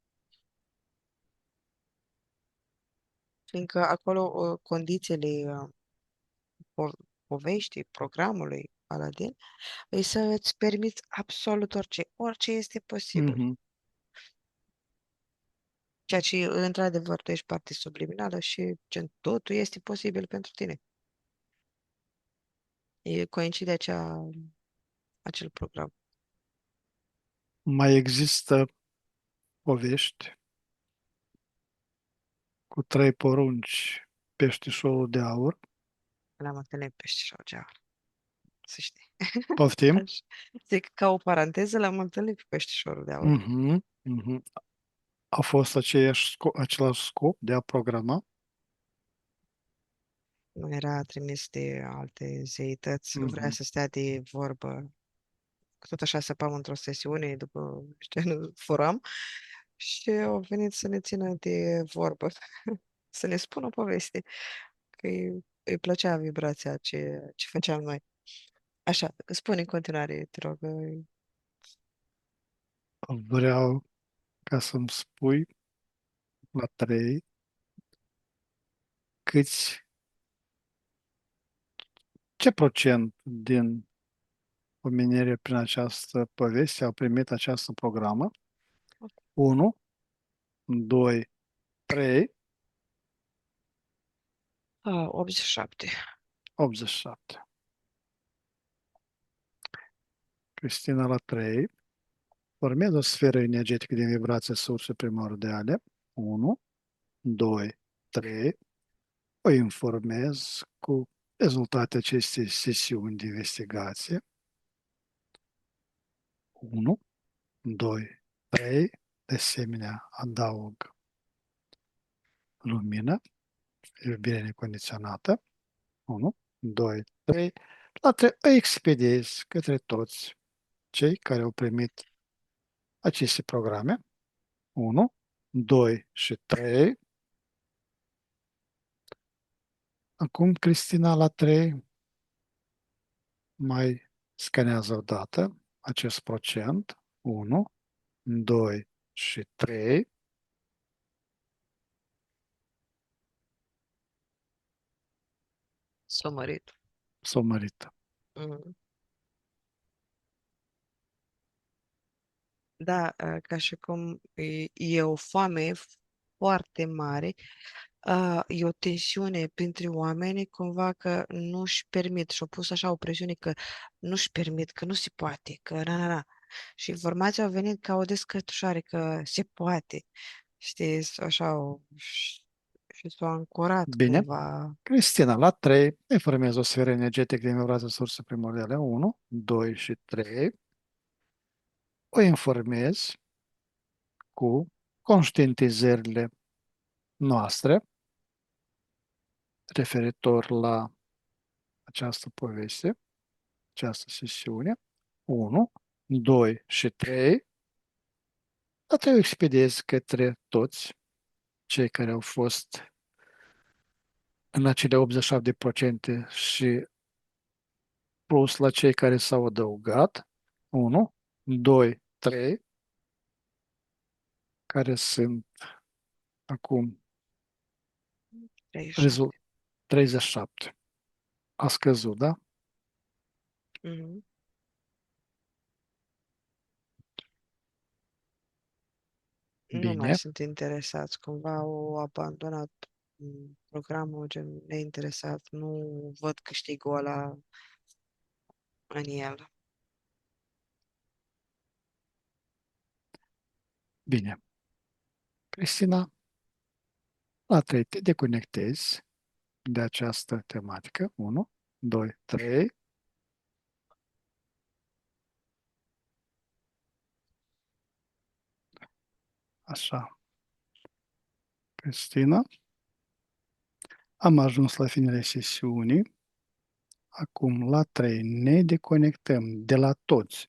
[SPEAKER 2] Fiindcă acolo condițiile poveștii, programului Aladdin, e să îți permiți absolut orice. Orice este posibil.
[SPEAKER 1] Mhm.
[SPEAKER 2] Ceea ce, într-adevăr, tu ești parte subliminală și gen, totul este posibil pentru tine. Coincide acel program.
[SPEAKER 1] Mai există povești cu trei porunci, peștișorul de aur.
[SPEAKER 2] L-am întâlnit pe Șogear, să știi.
[SPEAKER 1] Poftim?
[SPEAKER 2] Așa. Zic, ca o paranteză, l-am întâlnit pe Peștișorul de Aur.
[SPEAKER 1] Mhm, mhm. A fost același scop de a programa?
[SPEAKER 2] Nu era trimis de alte zeități, vrea
[SPEAKER 1] Mhm.
[SPEAKER 2] să stea de vorbă. Tot așa săpam într-o sesiune, după, știu, foram, și au venit să ne țină de vorbă, să ne spună o poveste, că îi plăcea vibrația ce făceam noi. Așa, spune în continuare, te rog.
[SPEAKER 1] Vreau ca să-mi spui la trei ce procent din omenire prin această poveste au primit această programă? 1, 2, 3,
[SPEAKER 2] 87.
[SPEAKER 1] 87. Cristina la 3. Formează o sferă energetică din vibrație surse primordiale. 1, 2, 3. O informez cu rezultatele acestei sesiuni de investigație. 1, 2, 3. De asemenea, adaug lumină, iubire necondiționată. 1, 2, 3. La 3 îi expediez către toți cei care au primit aceste programe. 1, 2 și 3. Acum, Cristina, la 3 mai scanează o dată acest procent. 1, 2 și 3.
[SPEAKER 2] S-a mărit.
[SPEAKER 1] S-o mărită.
[SPEAKER 2] Mhm. Da, ca și cum e o foame foarte mare, e o tensiune printre oameni, cumva că nu-și permit și-au pus așa o presiune că nu-și permit, că nu se poate, că na. Și informația a venit ca o descătușare că se poate, știi, așa, și s-a ancorat
[SPEAKER 1] Bine.
[SPEAKER 2] cumva.
[SPEAKER 1] Cristina, la 3 informez o sferă energetică din vibrație surse primordiale. 1, 2 și 3. O informez cu conștientizările noastre referitor la această poveste, această sesiune. 1, 2 și 3. La 3 o expediez către toți cei care au fost în acele 87% și plus la cei care s-au adăugat. 1, 2, 3, care sunt acum
[SPEAKER 2] 37.
[SPEAKER 1] 37. A scăzut, da?
[SPEAKER 2] Mhm. Nu mai
[SPEAKER 1] Bine,
[SPEAKER 2] sunt interesați, cumva au abandonat programul, gen neinteresat, nu văd câștigul ăla în el.
[SPEAKER 1] bine. Cristina, la 3 te deconectezi de această tematică. 1, 2, 3. Așa. Cristina, am ajuns la finele sesiunii. Acum, la 3, ne deconectăm de la toți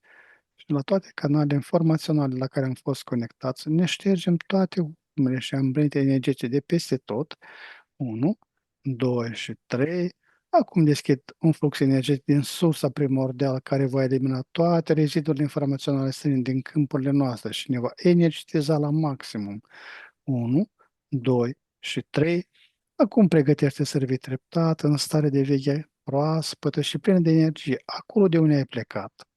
[SPEAKER 1] și la toate canalele informaționale la care am fost conectați, ne ștergem toate stimule și ambiente energetice de peste tot. 1, 2 și 3. Acum deschid un flux energetic din sursa primordială care va elimina toate rezidurile informaționale străine din câmpurile noastre și ne va energitiza la maximum. 1, 2 și 3. Acum pregătește să revii treptat în stare de veche proaspătă și plină de energie, acolo de unde ai plecat.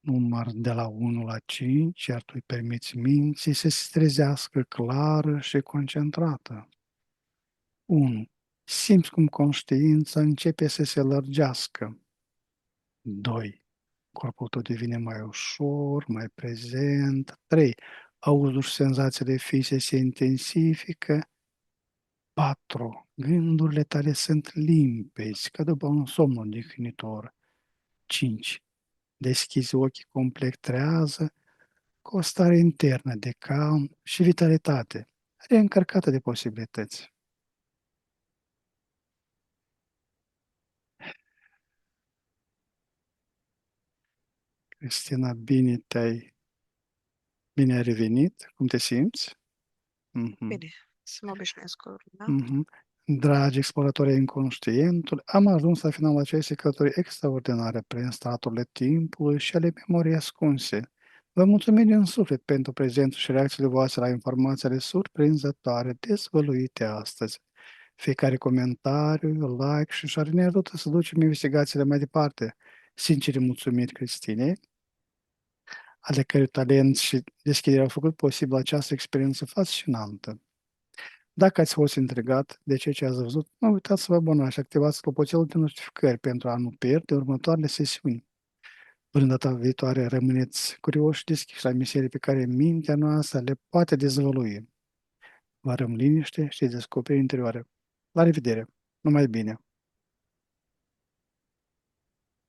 [SPEAKER 1] Număr de la 1 la 5, iar tu îi permiți minții să se trezească clară și concentrată. 1. Simți cum conștiința începe să se lărgească. 2. Corpul tău devine mai ușor, mai prezent. 3. Auzi senzațiile fizice se intensifică. 4. Gândurile tale sunt limpezi, ca după un somn odihnitor. 5. Deschizi ochii complet trează, cu o stare internă de calm și vitalitate, reîncărcată de posibilități. Cristina, bine ai revenit? Cum te simți? Mhm.
[SPEAKER 2] Bine, să mă obișnuiesc cu lumea.
[SPEAKER 1] Mhm. Dragi exploratori ai inconștientului, am ajuns la finalul acestei călătorii extraordinare prin straturile timpului și ale memoriei ascunse. Vă mulțumim din suflet pentru prezentul și reacțiile voastre la informațiile surprinzătoare dezvăluite astăzi. Fiecare comentariu, like și share ne ajută să ducem investigațiile mai departe. Sincere mulțumiri, Cristine, ale cărui talent și deschidere au făcut posibil această experiență fascinantă. Dacă ați fost intrigat de ceea ce ați văzut, nu uitați să vă abonați și activați clopoțelul de notificări pentru a nu pierde următoarele sesiuni. Până data viitoare, rămâneți curioși și deschiși la miserii pe care mintea noastră le poate dezvălui. Vă răm liniște și descoperiri interioare. La revedere! Numai bine!